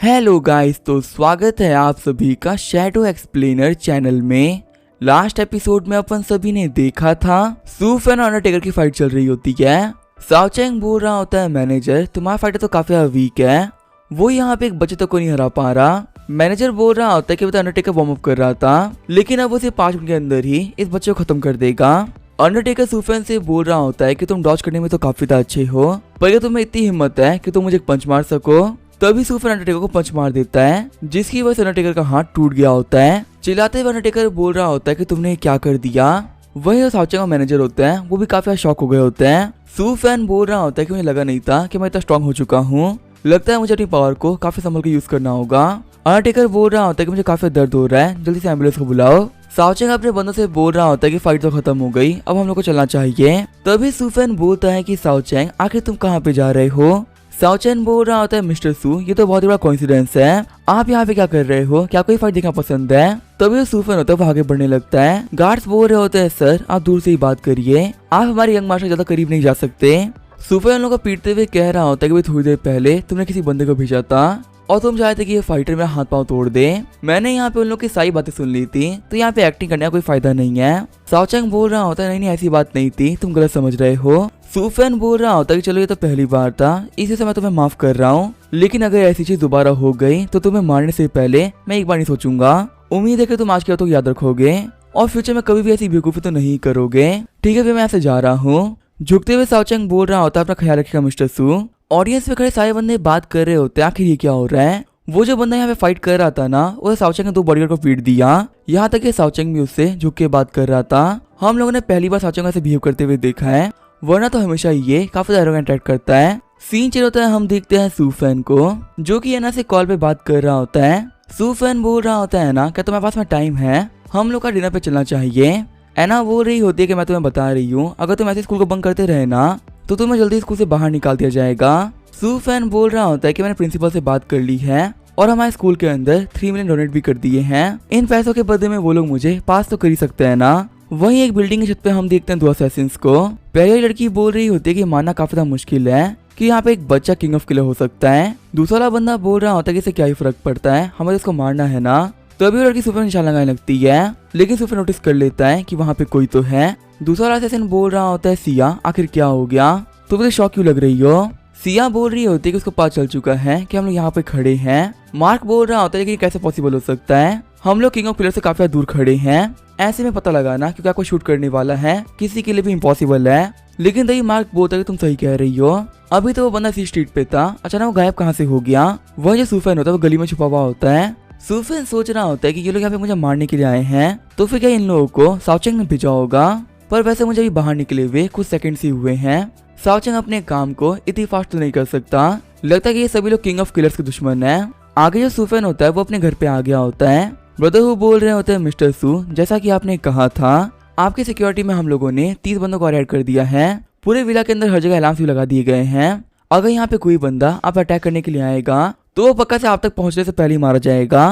Hello guys, तो स्वागत है आप सभी का शैडो एक्सप्लेनर चैनल में। लास्ट एपिसोड में अपन सभी ने देखा था सूफ एंड अंडरटेकर की फाइट चल रही होती है। साओ चैंग बोल रहा होता है मैनेजर तुम्हारा फाइटर तो काफी वीक है, वो यहाँ पे एक बच्चे तक को नहीं हरा पा रहा। मैनेजर बोल रहा होता है कि अंडरटेकर वार्म अप कर रहा था, लेकिन अब उसे 5 मिनट के अंदर ही इस बच्चे को खत्म कर देगा। अंडरटेकर सूफेन से बोल रहा होता है कि तुम डॉज करने में तो काफी अच्छे हो, पर तुम्हें इतनी हिम्मत है कि तुम मुझे पंच मार सको। तभी सूफेन अंडरटेकर को पंच मार देता है, जिसकी वजह से अंडरटेकर का हाथ टूट गया होता है। चिल्लाते हुए अंडरटेकर बोल रहा होता है कि तुमने क्या कर दिया। वही साओ चैंग का मैनेजर होता है, वो भी काफी शॉक हो गए होते हैं। सूफेन बोल रहा होता है कि मुझे लगा नहीं था कि मैं इतना स्ट्रॉन्ग हो चुका हूँ, लगता है मुझे अपनी पावर को काफी संभल के यूज करना होगा। अंडरटेकर बोल रहा होता है कि मुझे काफी दर्द हो रहा है, जल्दी से एम्बुलेंस को बुलाओ। साओ चैंग अपने बंदों से बोल रहा होता है कि फाइट तो खत्म हो गई, अब हम लोग को चलना चाहिए। तभी सूफेन बोलता है कि साओ चैंग आखिर तुम कहाँ पे जा रहे हो। साओ चैंग बोल रहा होता है मिस्टर सू ये तो बहुत ही बड़ा कोइंसिडेंस है, आप यहाँ पे क्या कर रहे हो, क्या कोई फाइट देखना पसंद है। तभी सूफेन होता है वो आगे बढ़ने लगता है। गार्ड्स बोल रहे होते हैं सर आप दूर से ही बात करिए, आप हमारे यंग मास्टर ज्यादा करीब नहीं जा सकते। सूफेन उन लोगों को पीटते हुए कह रहा होता है कि थोड़ी देर पहले तुमने किसी बंदे को भेजा था और तुम चाहते कि ये फाइटर मेरा हाथ पांव तोड़ दे। मैंने यहाँ पे उन लोग की सारी बातें सुन ली थी, तो यहाँ पे एक्टिंग करने का कोई फायदा नहीं है। साओ चैंग बोल रहा होता है नहीं ऐसी बात नहीं थी, तुम गलत समझ रहे हो। सूफेन बोल रहा होता है कि चलो ये तो पहली बार था, इसी से मैं तुम्हें माफ कर रहा हूँ, लेकिन अगर ऐसी चीज दोबारा हो गई तो तुम्हें मारने से पहले मैं एक बार नहीं सोचूंगा। उम्मीद है कि तुम आज के तो याद रखोगे और फ्यूचर में कभी भी ऐसी बेवकूफी तो नहीं करोगे। ठीक है फिर मैं ऐसे जा रहा हूँ। झुकते हुए साओ चैंग बोल रहा होता है अपना ख्याल रखिएगा मिस्टर सू। ऑडियंस में खड़े सारे बंदे बात कर रहे होते हैं आखिर ये क्या हो रहा है। वो जो बंदा यहाँ पे फाइट कर रहा था ना, वो साओ चैंग ने 2 बॉडीगार्ड को पीट दिया, यहाँ तक कि साओ चैंग भी उससे झुक के बात कर रहा था। हम लोगों ने पहली बार साओ चैंग ऐसे बिहेव करते हुए देखा है, वरना तो हमेशा ये काफी एरोगेंट एक्ट करता है। सीन चल होता है, हम देखते हैं सूफेन को जो कि एना से कॉल पे बात कर रहा होता है। सूफेन बोल रहा होता है ना क्या तुम्हारे पास में टाइम है, हम लोग का डिनर पे चलना चाहिए। एना बोल रही होती है कि मैं तुम्हें बता रही हूँ अगर तुम ऐसे स्कूल को बंक करते रहे ना तो तुम्हें जल्दी स्कूल से बाहर निकाल दिया जाएगा। सूफेन बोल रहा होता है कि मैंने प्रिंसिपल से बात कर ली है और हमारे स्कूल के अंदर 3 मिलियन डोनेट भी कर दिए हैं, इन पैसों के बदले में वो लोग मुझे पास तो कर ही सकते हैं ना। वहीं एक बिल्डिंग की छत पे हम देखते हैं 2 असैसिन्स को। पहली लड़की बोल रही होती है कि मानना काफी ज्यादा मुश्किल है कि यहाँ पे एक बच्चा किंग ऑफ किलर हो सकता है। दूसरा बंदा बोल रहा होता है कि इससे क्या ही फर्क पड़ता है, हमें इसको मारना है ना। तभी वो लड़की सूफेन निशान लगाने लगती है, लेकिन सूफेन नोटिस कर लेता है कि वहाँ पे कोई तो है। दूसरा असैसिन बोल रहा होता है सिया आखिर क्या हो गया, तो मुझे शॉक क्यों लग रही हो। सिया बोल रही होती है कि उसको पता चल चुका है कि हम लोग यहाँ पे खड़े हैं। मार्क बोल रहा होता है कि कैसे पॉसिबल हो सकता है, हम लोग किंग ऑफ किलर से काफी दूर खड़े हैं, ऐसे में पता लगाना कि क्या कोई शूट करने वाला है किसी के लिए भी इम्पॉसिबल है। लेकिन तभी मार्क बोलता है कि तुम सही कह रही हो, अभी तो वो बंदा इसी स्ट्रीट पे था, अचानक वो गायब कहाँ से हो गया। वह जो सूफेन होता है वो गली में छुपा हुआ होता है। सूफेन सोच रहा होता है कि ये लोग यहाँ पे मुझे मारने के लिए आए हैं, तो फिर क्या इन लोगों को साओ चैंग ने भेजा होगा। पर वैसे मुझे अभी बाहर निकले हुए कुछ सेकंड ही हुए हैं। साओ चैंग अपने काम को इतनी फास्ट तो नहीं कर सकता, लगता है कि ये सभी लोग किंग ऑफ किलर्स के दुश्मन हैं। आगे जो सूफेन होता है वो अपने घर पे आ गया होता है। ब्रदर हु बोल रहे होते हैं मिस्टर सू जैसा कि आपने कहा था आपकी सिक्योरिटी में हम लोगों ने 30 बंदों को ऐड कर दिया है, पूरे विला के अंदर हर जगह अलार्म्स भी लगा दिए गए हैं। अगर यहाँ पे कोई बंदा आप अटैक करने के लिए आएगा तो वो पक्का से आप तक पहुंचने से पहले ही मारा जाएगा।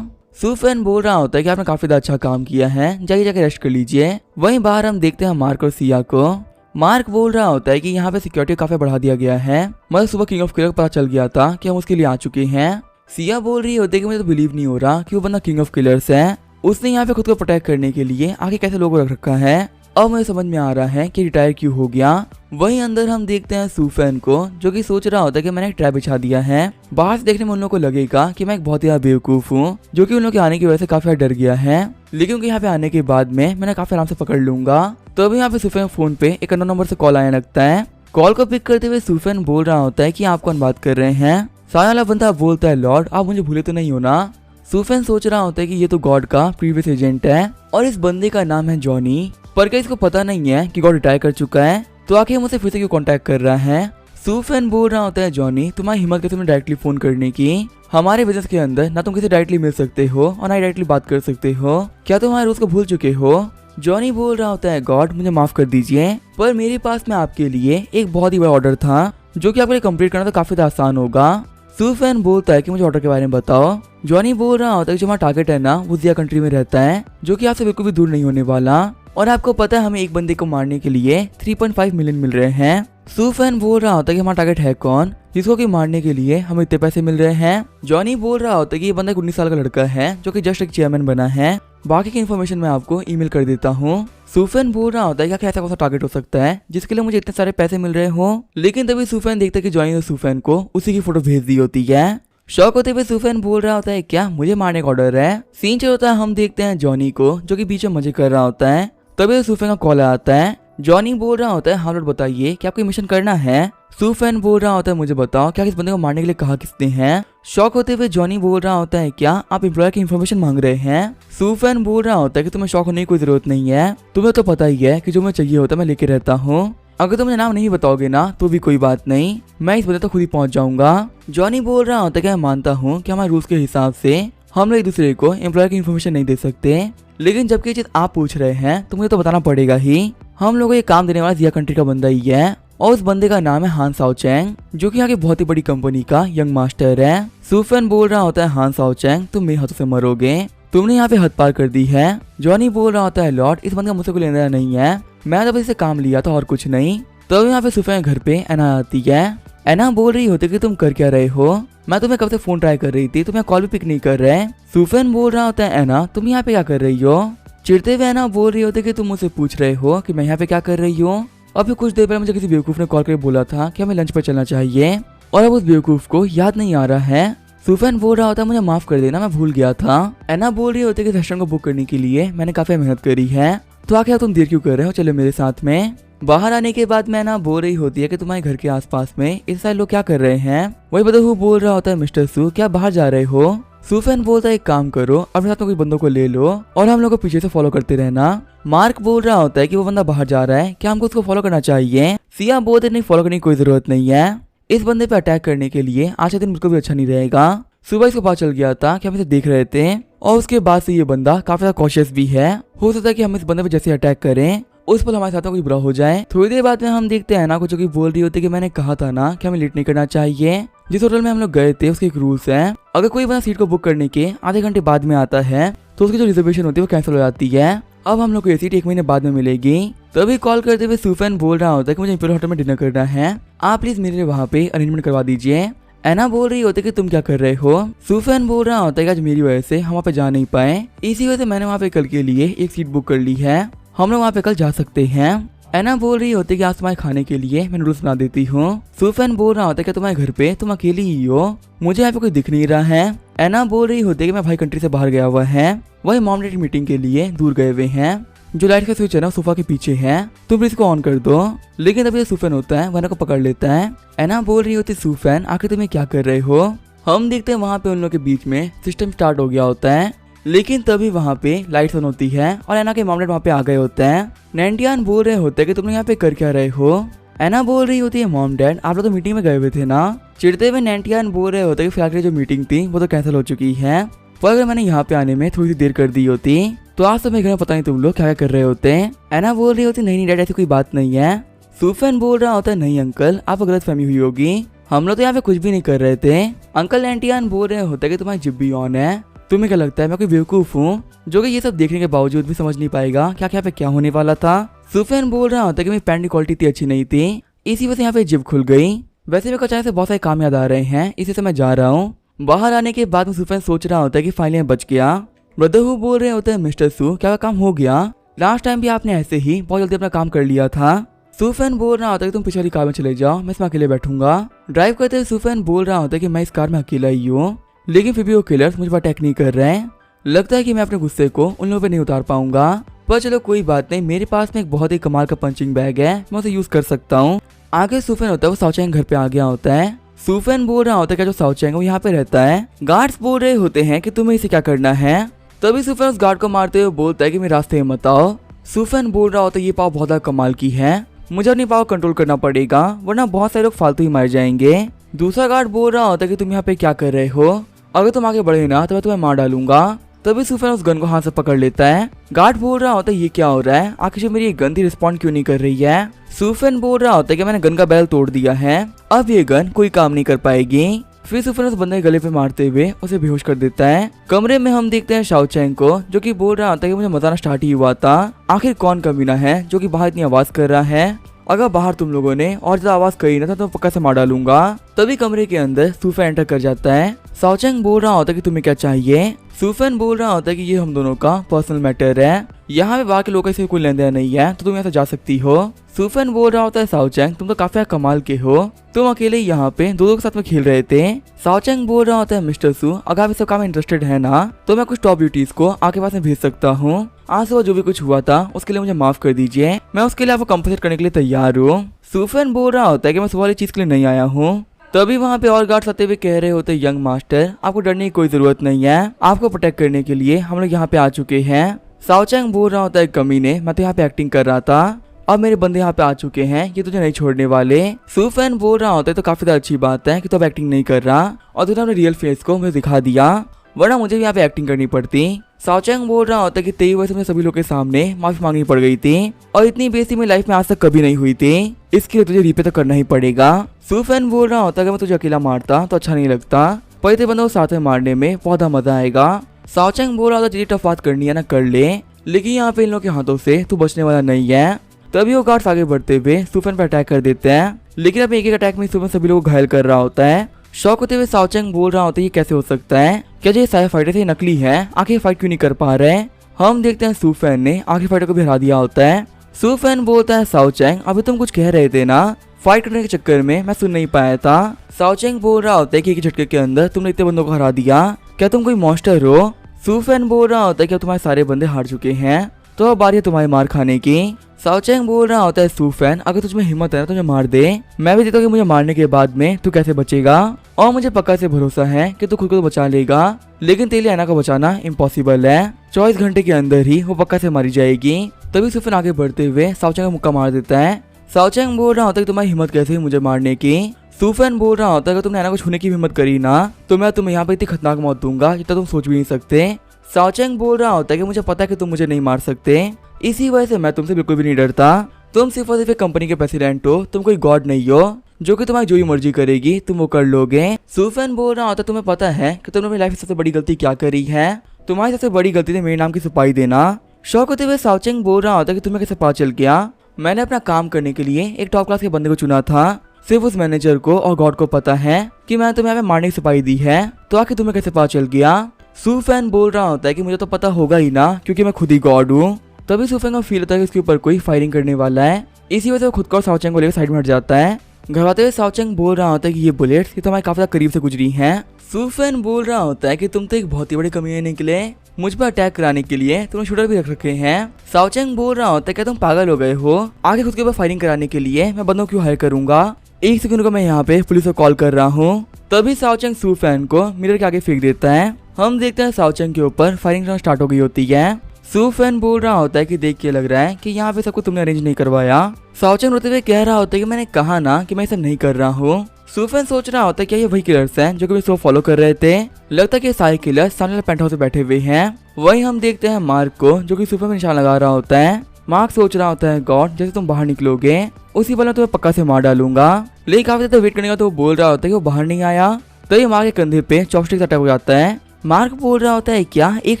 सूफेन बोल रहा होता है कि आपने काफी अच्छा काम किया है, जाके जाके रेस्ट कर लीजिए। वहीं बाहर हम देखते हैं मार्क और सिया को। मार्क बोल रहा होता है कि यहाँ पे सिक्योरिटी काफी बढ़ा दिया गया है, मतलब सुबह किंग ऑफ किलर को पता चल गया था कि हम उसके लिए आ चुके हैं। सिया बोल रही होती है कि मुझे तो बिलीव नहीं हो रहा कि वो बंदा किंग ऑफ किलर्स है, उसने यहाँ पे खुद को प्रोटेक्ट करने के लिए आगे कैसे लोगों को रख रखा है। अब मुझे समझ में आ रहा है कि रिटायर क्यों हो गया। वहीं अंदर हम देखते हैं सूफेन को जो कि सोच रहा होता है कि मैंने एक ट्रैप बिछा दिया है। बाहर से देखने में उन लोगों को लगेगा कि मैं एक बहुत ही बेवकूफ हूँ जो कि उन लोगों के आने की वजह से काफी डर गया है, लेकिन उनके यहाँ पे आने के बाद में मैंने काफी आराम से पकड़ लूंगा। तो अभी यहाँ पे सूफेन फोन पे एक अननोन नंबर से कॉल आने लगता है। कॉल को पिक करते हुए सूफेन बोल रहा होता है कि आप कौन बात कर रहे हैं। सामने वाला बंदा बोलता है लॉर्ड आप मुझे भूले तो नहीं हो ना। सूफेन सोच रहा होता है कि ये तो गॉड का प्रीवियस एजेंट है और इस बंदे का नाम है जॉनी, पर क्या इसको पता नहीं है कि गॉड रिटायर कर चुका है, तो आखिर मुझसे फिर से क्यों कांटेक्ट कर रहा है। सूफेन बोल रहा होता है जॉनी तुम्हारी हिम्मत कैसे डायरेक्टली फोन करने की, हमारे बिजनेस के अंदर ना तुम किसी डायरेक्टली मिल सकते हो और ना डायरेक्टली बात कर सकते हो, क्या तुम हमारे रूल्स को भूल चुके हो। जॉनी बोल रहा होता है गॉड मुझे माफ कर दीजिए, पर मेरे पास में आपके लिए एक बहुत ही बड़ा ऑर्डर था जो कि आपके लिए कंप्लीट करना तो काफी आसान होगा। सूफेन बोलता है कि मुझे ऑर्डर के बारे में बताओ। जॉनी बोल रहा होता है कि जो हमारा टारगेट है ना वो जिया कंट्री में रहता है, जो कि आपसे बिल्कुल भी दूर नहीं होने वाला। और आपको पता है हमें एक बंदे को मारने के लिए 3.5 मिलियन मिल रहे हैं। सूफैन बोल रहा होता है कि हमारा टारगेट है कौन जिसको कि मारने के लिए हमें इतने पैसे मिल रहे हैं। जॉनी बोल रहा होता है कि ये बंदा 19 साल का लड़का है जो कि जस्ट एक चेयरमैन बना है। बाकी की इन्फॉर्मेशन मैं आपको ईमेल कर देता हूँ। सूफैन बोल रहा होता है कि ऐसा कौन सा टारगेट हो सकता है जिसके लिए मुझे इतने सारे पैसे मिल रहे हो। लेकिन तभी सूफैन देखता है कि जॉनी ने सूफैन को उसी की फोटो भेज दी होती है। शौक होते हुए सूफैन बोल रहा होता है क्या मुझे मारने का ऑर्डर है। सीन चल होता है, हम देखते हैं जॉनी को जो कि बीच में मजे कर रहा होता है। तभी सूफैन का कॉल आता है। जॉनी बोल रहा होता है हाँ लॉर्ड बताइए क्या आपको मिशन करना है। सूफैन बोल रहा होता है मुझे बताओ क्या इस बंदे को मारने के लिए कहा किसने है। शॉक होते हुए जॉनी बोल रहा होता है क्या आप एम्प्लॉयर की इन्फॉर्मेशन मांग रहे हैं। सूफैन बोल रहा होता है कि तुम्हें शॉक होने की कोई जरूरत नहीं है, तुम्हें तो पता ही है कि जो मैं चाहिए होता मैं लेके रहता हूँ। अगर तुम मुझे नाम नहीं बताओगे ना तो भी कोई बात नहीं, मैं इस बंदे तक खुद ही पहुंच जाऊंगा। जॉनी बोल रहा होता है कि मैं मानता हूँ कि हमारे रूल्स के हिसाब से हम लोग एक दूसरे को एम्प्लॉयर की इन्फॉर्मेशन नहीं दे सकते, लेकिन जबकि ये चीज आप पूछ रहे हैं तो मुझे तो बताना पड़ेगा ही। हम लोगों को ये काम देने वाला जिया कंट्री का बंदा ही है और उस बंदे का नाम है हान साओचैंग जो कि यहाँ की बहुत ही बड़ी कंपनी का यंग मास्टर है। सूफैन बोल रहा होता है हान साओचैंग तुम मेरे हाथों से मरोगे, तुमने यहाँ पे हद पार कर दी है। जॉनी बोल रहा होता है लॉर्ड इस बंदे का मुझसे कोई लेना देना नहीं है, मैं तो बस इसे काम लिया था और कुछ नहीं। तो यहाँ पे सूफैन घर पे एना आती है। एना बोल रही होती कि तुम कर क्या रहे हो, मैं तुम्हें कब से फोन ट्राई कर रही थी, तुम्हें कॉल भी पिक नहीं कर रहे। सूफैन बोल रहा होता है एना तुम यहाँ पे क्या कर रही हो। चिढ़ते हुए एना बोल रही होती कि तुम मुझसे पूछ रहे हो कि मैं यहाँ पे क्या कर रही हूँ। अभी कुछ देर पहले मुझे किसी बेवकूफ ने कॉल करके बोला था कि हमें लंच पर चलना चाहिए और अब उस बेवकूफ को याद नहीं आ रहा है। सूफैन बोल रहा होता है मुझे माफ कर देना मैं भूल गया था। एना बोल रही होती कि रेस्टोरेंट को बुक करने के लिए मैंने काफी मेहनत करी है, तो आखिर तुम देर क्यों कर रहे हो, चलो मेरे साथ में। बाहर आने के बाद मैं ना बोल रही होती है कि तुम्हारे घर के आसपास में इस सारे लोग क्या कर रहे हैं। वही बदहू बोल रहा होता है मिस्टर सू क्या बाहर जा रहे हो। सूफैन बोलता है एक काम करो अपने साथ में कोई बंदों को ले लो और हम लोग को पीछे से फॉलो करते रहना। मार्क बोल रहा होता है कि वो बंदा बाहर जा रहा है क्या हमको उसको फॉलो करना चाहिए। सिया बोलते नहीं फॉलो करने की कोई जरूरत नहीं है, इस बंदे पे अटैक करने के लिए आज का दिन मुझको भी अच्छा नहीं रहेगा। सुबह इसको पता चल गया था कि हम इसे देख रहे थे और उसके बाद से ये बंदा काफी ज्यादा कॉशियस भी है, हो सकता है कि हम इस बंदे पे जैसे अटैक करें उस पर हमारे साथ में कोई बुरा हो जाए। थोड़ी देर बाद में हम देखते हैं ना कुछ की बोल रही होती है कि मैंने कहा था ना कि हमें लेट नहीं करना चाहिए, जिस होटल में हम लोग गए थे उसके एक रूल्स है, अगर कोई बंदा सीट को बुक करने के आधे घंटे बाद में आता है तो उसकी जो रिजर्वेशन होती है वो कैंसिल हो जाती है। अब हम लोग को ये सीट 1 महीने बाद में मिलेगी। तभी कॉल करते हुए सूफैन बोल रहा होता है कि मुझे इंपीरियल होटल में डिनर करना है, आप प्लीज मेरे लिए वहाँ पे अरेंजमेंट करवा दीजिए। एना बोल रही होती है कि तुम क्या कर रहे हो। सूफैन बोल रहा होता है कि आज मेरी वजह से हम वहाँ पे जा नहीं पाए, इसी वजह से मैंने वहाँ पे कल के लिए एक सीट बुक कर ली है, हम लोग वहाँ पे कल जा सकते हैं। एना बोल रही होती है कि आज तुम्हारे खाने के लिए मैं नूडल्स बना देती हूँ। सूफैन बोल रहा होता है कि तुम्हारे घर पे तुम अकेली ही हो, मुझे यहाँ पे कोई दिख नहीं रहा है। एना बोल रही होती है कि मैं भाई कंट्री से बाहर गया हुआ है, वही मॉम डैडी मीटिंग के लिए दूर गए हुए हैं, जो लाइट का स्विच है ना सोफा के पीछे है, तुम प्लीज इसको ऑन कर दो। लेकिन तभी सूफैन होता है वरना को पकड़ लेता है। एना बोल रही होती सूफैन आखिर तुम क्या कर रहे हो। हम देखते हैं वहाँ पे उन लोगों के बीच में सिस्टम स्टार्ट हो गया होता है, लेकिन तभी वहाँ पे लाइट ऑन होती है और एना के मामले वहाँ पे आ गए होते हैं। नैंटियान बोल रहे होते हैं कि तुम यहाँ पे कर क्या रहे हो। एना बोल रही होती है मॉम डैड आप लोग तो मीटिंग में गए हुए थे ना। चिढ़ते हुए नैंटियान बोल रहे होते हैं कि फिलहाल की जो मीटिंग थी वो तो कैंसिल हो चुकी है, पर अगर मैंने यहाँ पे आने में थोड़ी सी देर कर दी होती तो आज तो मेरे घर में पता नहीं तुम लोग क्या क्या कर रहे होते। एना बोल रही होती नहीं डैड ऐसी कोई बात नहीं है। सूफैन बोल रहा होता है नहीं अंकल आपको गलत फहमी हुई होगी, हम लोग तो यहाँ पे कुछ भी नहीं कर रहे थे। अंकल नैंटियान बोल रहे होते कि तुम्हारी जिप भी ऑन है, तुम्हें क्या लगता है मैं कोई बेवकूफ हूँ जो कि ये सब देखने के बावजूद भी समझ नहीं पाएगा क्या क्या पे क्या होने वाला था। सूफैन बोल रहा होता है कि मेरी पैंट की क्वालिटी इतनी अच्छी नहीं थी, इसी वजह से यहाँ पे जिप खुल गई। वैसे मेरे को अचानक से बहुत सारे काम याद आ रहे हैं, इसी से मैं जा रहा हूँ। बाहर आने के बाद में सूफैन सोच रहा होता है कि फाइनली बच गया। ब्रदरहू बोल रहे होते हैं मिस्टर सू क्या काम हो गया, लास्ट टाइम भी आपने ऐसे ही बहुत जल्दी अपना काम कर लिया था। सूफैन बोल रहा होता है कि तुम पिछली कार में चले जाओ, मैं इसमें अकेले बैठूंगा। ड्राइव करते हुए सूफैन बोल रहा होता है कि मैं इस कार में अकेला ही हूँ, लेकिन फिर भी वो किलर्स मुझ पर अटैक नहीं कर रहे हैं, लगता है कि मैं अपने गुस्से को उन लोगों पे नहीं उतार पाऊंगा। पर चलो कोई बात नहीं, मेरे पास में एक बहुत ही कमाल का पंचिंग बैग है, मैं उसे यूज कर सकता हूँ। आगे सूफैन होता है वो साओचैंग घर पे आ गया होता है। सूफैन बोल रहा होता है कि जो साओचैंग वो यहाँ पे रहता है। गार्ड्स बोल रहे होते हैं कि तुम्हें इसे क्या करना है। तभी सूफैन उस गार्ड को मारते हुए बोलता है कि मेरे रास्ते में मत आओ। सूफैन बोल रहा होता है ये पाव बहुत ज्यादा कमाल की है, मुझे अपनी पाव कंट्रोल करना पड़ेगा वरना बहुत सारे लोग फालतू ही मार जाएंगे। दूसरा गार्ड बोल रहा होता है कि तुम यहाँ पे क्या कर रहे हो, अगर तुम आगे बढ़े ना तो मैं तुम्हें मार डालूंगा। तभी सूफैन उस गन को हाथ से पकड़ लेता है। गार्ड बोल रहा होता है ये क्या हो रहा है, आखिर मेरी ये गन थी रिस्पॉन्ड क्यों नहीं कर रही है। सूफैन बोल रहा होता है कि मैंने गन का बैरल तोड़ दिया है, अब ये गन कोई काम नहीं कर पाएगी। फिर सुफेन उस बंदे के गले पे मारते हुए उसे बेहोश कर देता है। कमरे में हम देखते हैं शाओचैंग को, जो कि बोल रहा होता है कि मुझे मजा आना स्टार्ट ही हुआ था। आखिर कौन कमीना है जो कि बाहर इतनी आवाज कर रहा है? अगर बाहर तुम लोगों ने और ज्यादा आवाज करी ना तो पक्का से मार डालूंगा। तभी कमरे के अंदर सूफेन एंटर कर जाता है। शाओचैंग बोल रहा होता है कि तुम्हें क्या चाहिए। सूफेन बोल रहा होता है कि ये हम दोनों का पर्सनल मैटर है, यहाँ पे बाकी लोगों से कोई लेन देन नहीं है, तो तुम यहाँ से जा सकती हो। सूफेन बोल रहा होता है शाओचैंग तुम तो काफी कमाल के हो, तुम अकेले यहाँ पे दो के साथ में खेल रहे थे। शाओचैंग बोल रहा होता है मिस्टर सू, अगर आप इस सब काम में इंटरेस्टेड है ना तो मैं कुछ टॉप ब्यूटीज को आपके पास में भेज सकता हूँ। आज सुबह जो भी कुछ हुआ था उसके लिए मुझे माफ कर दीजिए, मैं उसके लिए आपको कंपनसेट करने के लिए तैयार हूँ। सूफेन बोल रहा होता है कि मैं सुबह वाली चीज के लिए नहीं आया हूँ। तभी वहाँ पे और गार्ड्स आते हुए कह रहे होते यंग मास्टर आपको डरने की कोई जरूरत नहीं है, आपको प्रोटेक्ट करने के लिए हम लोग यहाँ पे आ चुके हैं। शाओचैंग बोल रहा होता है कमीने, मैं तो यहाँ पे एक्टिंग कर रहा था, अब मेरे बंदे यहाँ पे आ चुके हैं, ये तुझे नहीं छोड़ने वाले। सूफेन बोल रहा होता है तो काफी अच्छी बात है कि तू अब एक्टिंग नहीं कर रहा और तूने अपने रियल फेस को मुझे दिखा दिया, वरना मुझे भी यहाँ पे एक्टिंग करनी पड़ती। शाओचैंग बोल रहा होता है कि तेरी वजह से मुझे सभी लोगों के सामने माफी मांगनी पड़ गई थी और इतनी बेइज्जती मेरी लाइफ में आज तक कभी नहीं हुई थी, इसके लिए तुझे रीपे तो करना ही पड़ेगा। सूफेन बोल रहा होता है कि मैं तुझे अकेला मारता तो अच्छा नहीं लगता, पर इतने बंदों को साथ में मारने में बहुत मजा आएगा। शाओचैंग बोल रहा होता है जितनी टफ बात करनी है ना कर ले, लेकिन यहाँ पे इन लोगों के हाथों से तू बचने वाला नहीं है। तभी वो गार्ड्स आगे बढ़ते हुए सूफेन पर अटैक कर देते हैं, लेकिन अब एक एक अटैक में सूफेन सभी लोगों को घायल कर रहा होता है। शॉक होते हुए शाओचैंग बोल रहा होता है ये कैसे हो सकता है, क्या जो ये सारे फाइटर थे नकली है, आखिर फाइट क्यों नहीं कर पा रहे। हम देखते हैं सूफेन ने आखिर फाइटर को भी हरा दिया होता है। सूफेन बोलता है शाओचैंग अभी तुम कुछ कह रहे थे ना, फाइट करने के चक्कर में मैं सुन नहीं पाया था। शाओचैंग बोल रहा होता है कि एक झटके के अंदर तुमने इतने बंदों को हरा दिया, क्या तुम कोई मॉन्स्टर हो। सूफेन बोल रहा होता है कि अब तुम्हारे सारे बंदे हार चुके हैं, तो अब बारी है तुम्हारी मार खाने की। शाओचैंग बोल रहा होता है सूफेन अगर तुझमें हिम्मत है ना तो मुझे मार दे, मैं भी देता हूँ कि मुझे मारने के बाद में तू कैसे बचेगा, और मुझे पक्का से भरोसा है कि तू खुद को तो बचा लेगा, लेकिन तेरे लिए ऐना को बचाना इम्पॉसिबल है, 24 घंटे के अंदर ही वो पक्का से मारी जाएगी। तभी सूफेन आगे बढ़ते हुए शाओचैंग का मुक्का मार देता है। शाओचैंग बोल रहा होता है कि तुम्हारी हिम्मत कैसे हुई मुझे मारने की। सूफेन बोल रहा होता है कि तुमने ऐना को छूने की हिम्मत करी ना तो मैं तुम्हें यहाँ पे इतनी खतरनाक मौत दूंगा जितना तुम सोच भी नहीं सकते। शाओचैंग बोल रहा होता है कि मुझे पता है कि तुम मुझे नहीं मार सकते, इसी वजह से मैं तुमसे बिल्कुल भी नहीं डरता, तुम सिर्फ और सिर्फ एक कंपनी के प्रेसिडेंट हो, तुम कोई गॉड नहीं हो जो कि तुम्हारी जो ही मर्जी करेगी तुम वो कर लोगे। सूफेन बोल रहा होता है तुम्हें पता है कि तुमने अपनी लाइफ में सबसे बड़ी गलती क्या करी है, तुम्हारी सबसे बड़ी गलती थी मेरे नाम की सिपाही देना। शौक होते हुए शाओचैंग बोल रहा होता है कि तुम्हें कैसे पता चल गया, मैंने अपना काम करने के लिए एक टॉप क्लास के बंदे को चुना था, सिर्फ उस मैनेजर को और गॉड को पता है कि मैंने तुम्हें यहाँ पे मारने की सिपाही दी है, तो आखिर तुम्हें कैसे पता चल गया। सूफेन बोल रहा होता है कि मुझे तो पता होगा ही ना क्योंकि मैं खुद ही गॉड हूँ। तभी सूफेन को फील होता है कि उसके ऊपर कोई फायरिंग करने वाला है, इसी वजह से वो खुद को शाओचैंग को लेकर साइड में हट जाता है। घबराते हुए शाओचैंग बोल रहा होता है कि ये बुलेट्स ये तो हमारे काफी करीब से गुजरी हैं। सूफेन बोल रहा होता है कि तुम तो एक बहुत ही बड़े कमीने निकले, मुझ पर अटैक कराने के लिए तुमने शूटर भी रख रखे हैं। शाओचैंग बोल रहा होता है कि तुम पागल हो गए हो, आगे खुद के ऊपर फायरिंग कराने के लिए मैं बंदों क्यों हायर करूंगा, एक सेकंड को मैं यहाँ पे पुलिस को कॉल कर रहा हूँ। तभी शाओचैंग सूफेन को मिरर के आगे फेंक देता है। हम देखते हैं शाओचैंग के ऊपर फायरिंग स्टार्ट हो गई होती है। सूफेन बोल रहा होता है कि देख के लग रहा है कि यहाँ पे सबको तुमने अरेंज नहीं करवाया। शाओचैंग रोते हुए कह रहा होता है कि मैंने कहा ना कि मैं सब नहीं कर रहा हूँ। सूफेन सोच रहा होता है कि ये वही किलर्स हैं जो कि शो फॉलो कर रहे थे, लगता है कि सारे किलर्स सामने वाले पेंट हाउस में बैठे हुए हैं। वहीं हम देखते हैं मार्क को जो कि सूफेन में निशान लगा रहा होता है। मार्क सोच रहा होता है गॉड जैसे तुम बाहर निकलोगे उसी पल में तुम्हें पक्का से मार डालूंगा, लेकिन काफी देर वेट करने का तो वो बोल रहा होता है कि वो बाहर नहीं आया। तभी मार्क के कंधे पे चॉपस्टिक अटैक हो जाता है। मार्क बोल रहा होता है क्या एक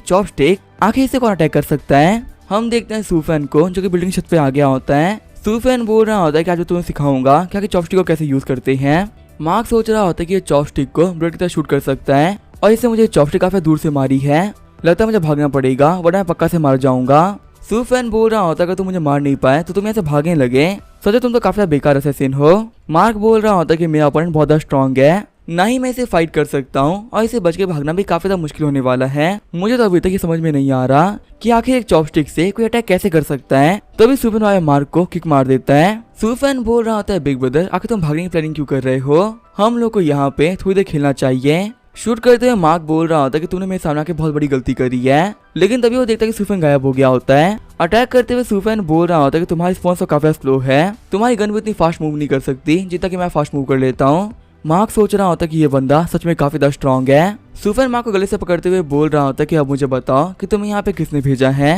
चॉपस्टिक, आखिर इसे कौन अटैक कर सकता है। हम देखते हैं सूफेन को जो कि बिल्डिंग छत पे आ गया होता है। सूफेन बोल रहा होता है कि आज मैं तुम्हें सिखाऊंगा कि चॉपस्टिक को कैसे यूज करते हैं। मार्क सोच रहा होता है कि ये चॉपस्टिक को बुलेट की तरह शूट कर सकता है और इससे मुझे चॉपस्टिक काफी दूर से मारी है, लगता है मुझे भागना पड़ेगा वरना मैं पक्का से मार जाऊंगा। सूफेन बोल रहा होता है कि तुम मुझे मार नहीं पाए तो तुम यहाँ से भागने लगे, सोचो तुम तो काफी बेकार असैसिन हो। मार्क बोल रहा होता है कि मेरा अपोनेंट बहुत स्ट्रॉन्ग है, ना ही मैं इसे फाइट कर सकता हूँ और इसे बच के भागना भी काफी मुश्किल होने वाला है। मुझे तो अभी तक ये समझ में नहीं आ रहा कि आखिर एक चॉपस्टिक से कोई अटैक कैसे कर सकता है। तभी सूफेन वाले मार्क को किक मार देता है। सूफेन बोल रहा होता है बिग ब्रदर आखिर तुम भागने की प्लानिंग क्यों कर रहे हो, हम लोग को यहाँ पे थोड़ी देर खेलना चाहिए। शूट करते हुए मार्क बोल रहा होता है कि तूने मेरे सामने आके बहुत बड़ी गलती करी है, लेकिन तभी वो देखता है कि सूफेन गायब हो गया होता है। अटैक करते हुए सूफेन बोल रहा होता है कि तुम्हारी रिस्पॉन्स तो काफी स्लो है, तुम्हारी गन भी इतनी फास्ट मूव नहीं कर सकती जितना कि मैं फास्ट मूव कर लेता हूँ। मार्क सोच रहा होता है कि ये बंदा सच में काफी स्ट्रॉन्ग है। सूफेन मार्क को गले से पकड़ते हुए बोल रहा होता है कि अब मुझे बताओ कि तुम्हें यहाँ पे किसने भेजा है।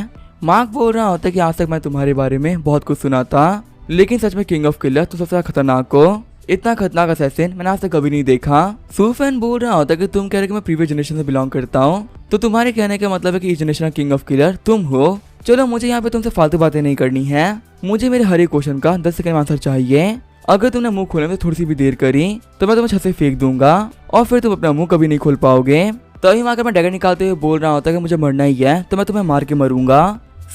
मार्क बोल रहा होता है कि आज तक मैं तुम्हारे बारे में बहुत कुछ सुना था, लेकिन सच में किंग ऑफ किलर तुम सबसे खतरनाक हो। इतना खतरनाक असैसिन मैंने आज तक कभी नहीं देखा। सूफेन बोल रहा होता है कि तुम कह रहे कि मैं प्रीवियस जनरेशन से बिलोंग करता हूँ, तो तुम्हारे कहने का मतलब है कि इस जनरेशन का किंग ऑफ किलर तुम हो। चलो मुझे यहाँ पे तुमसे फालतू बातें नहीं करनी है, मुझे मेरे हर एक क्वेश्चन का 10 सेकंड आंसर चाहिए। अगर तुमने मुंह खोलने में थोड़ी सी भी देर करी तो मैं तुम्हें छत से फेंक दूंगा और फिर तुम अपना मुंह कभी नहीं खोल पाओगे। तभी वहां मैं डैगर निकालते हुए बोल रहा होता है कि मुझे मरना ही है तो मैं तुम्हें मार के मरूंगा।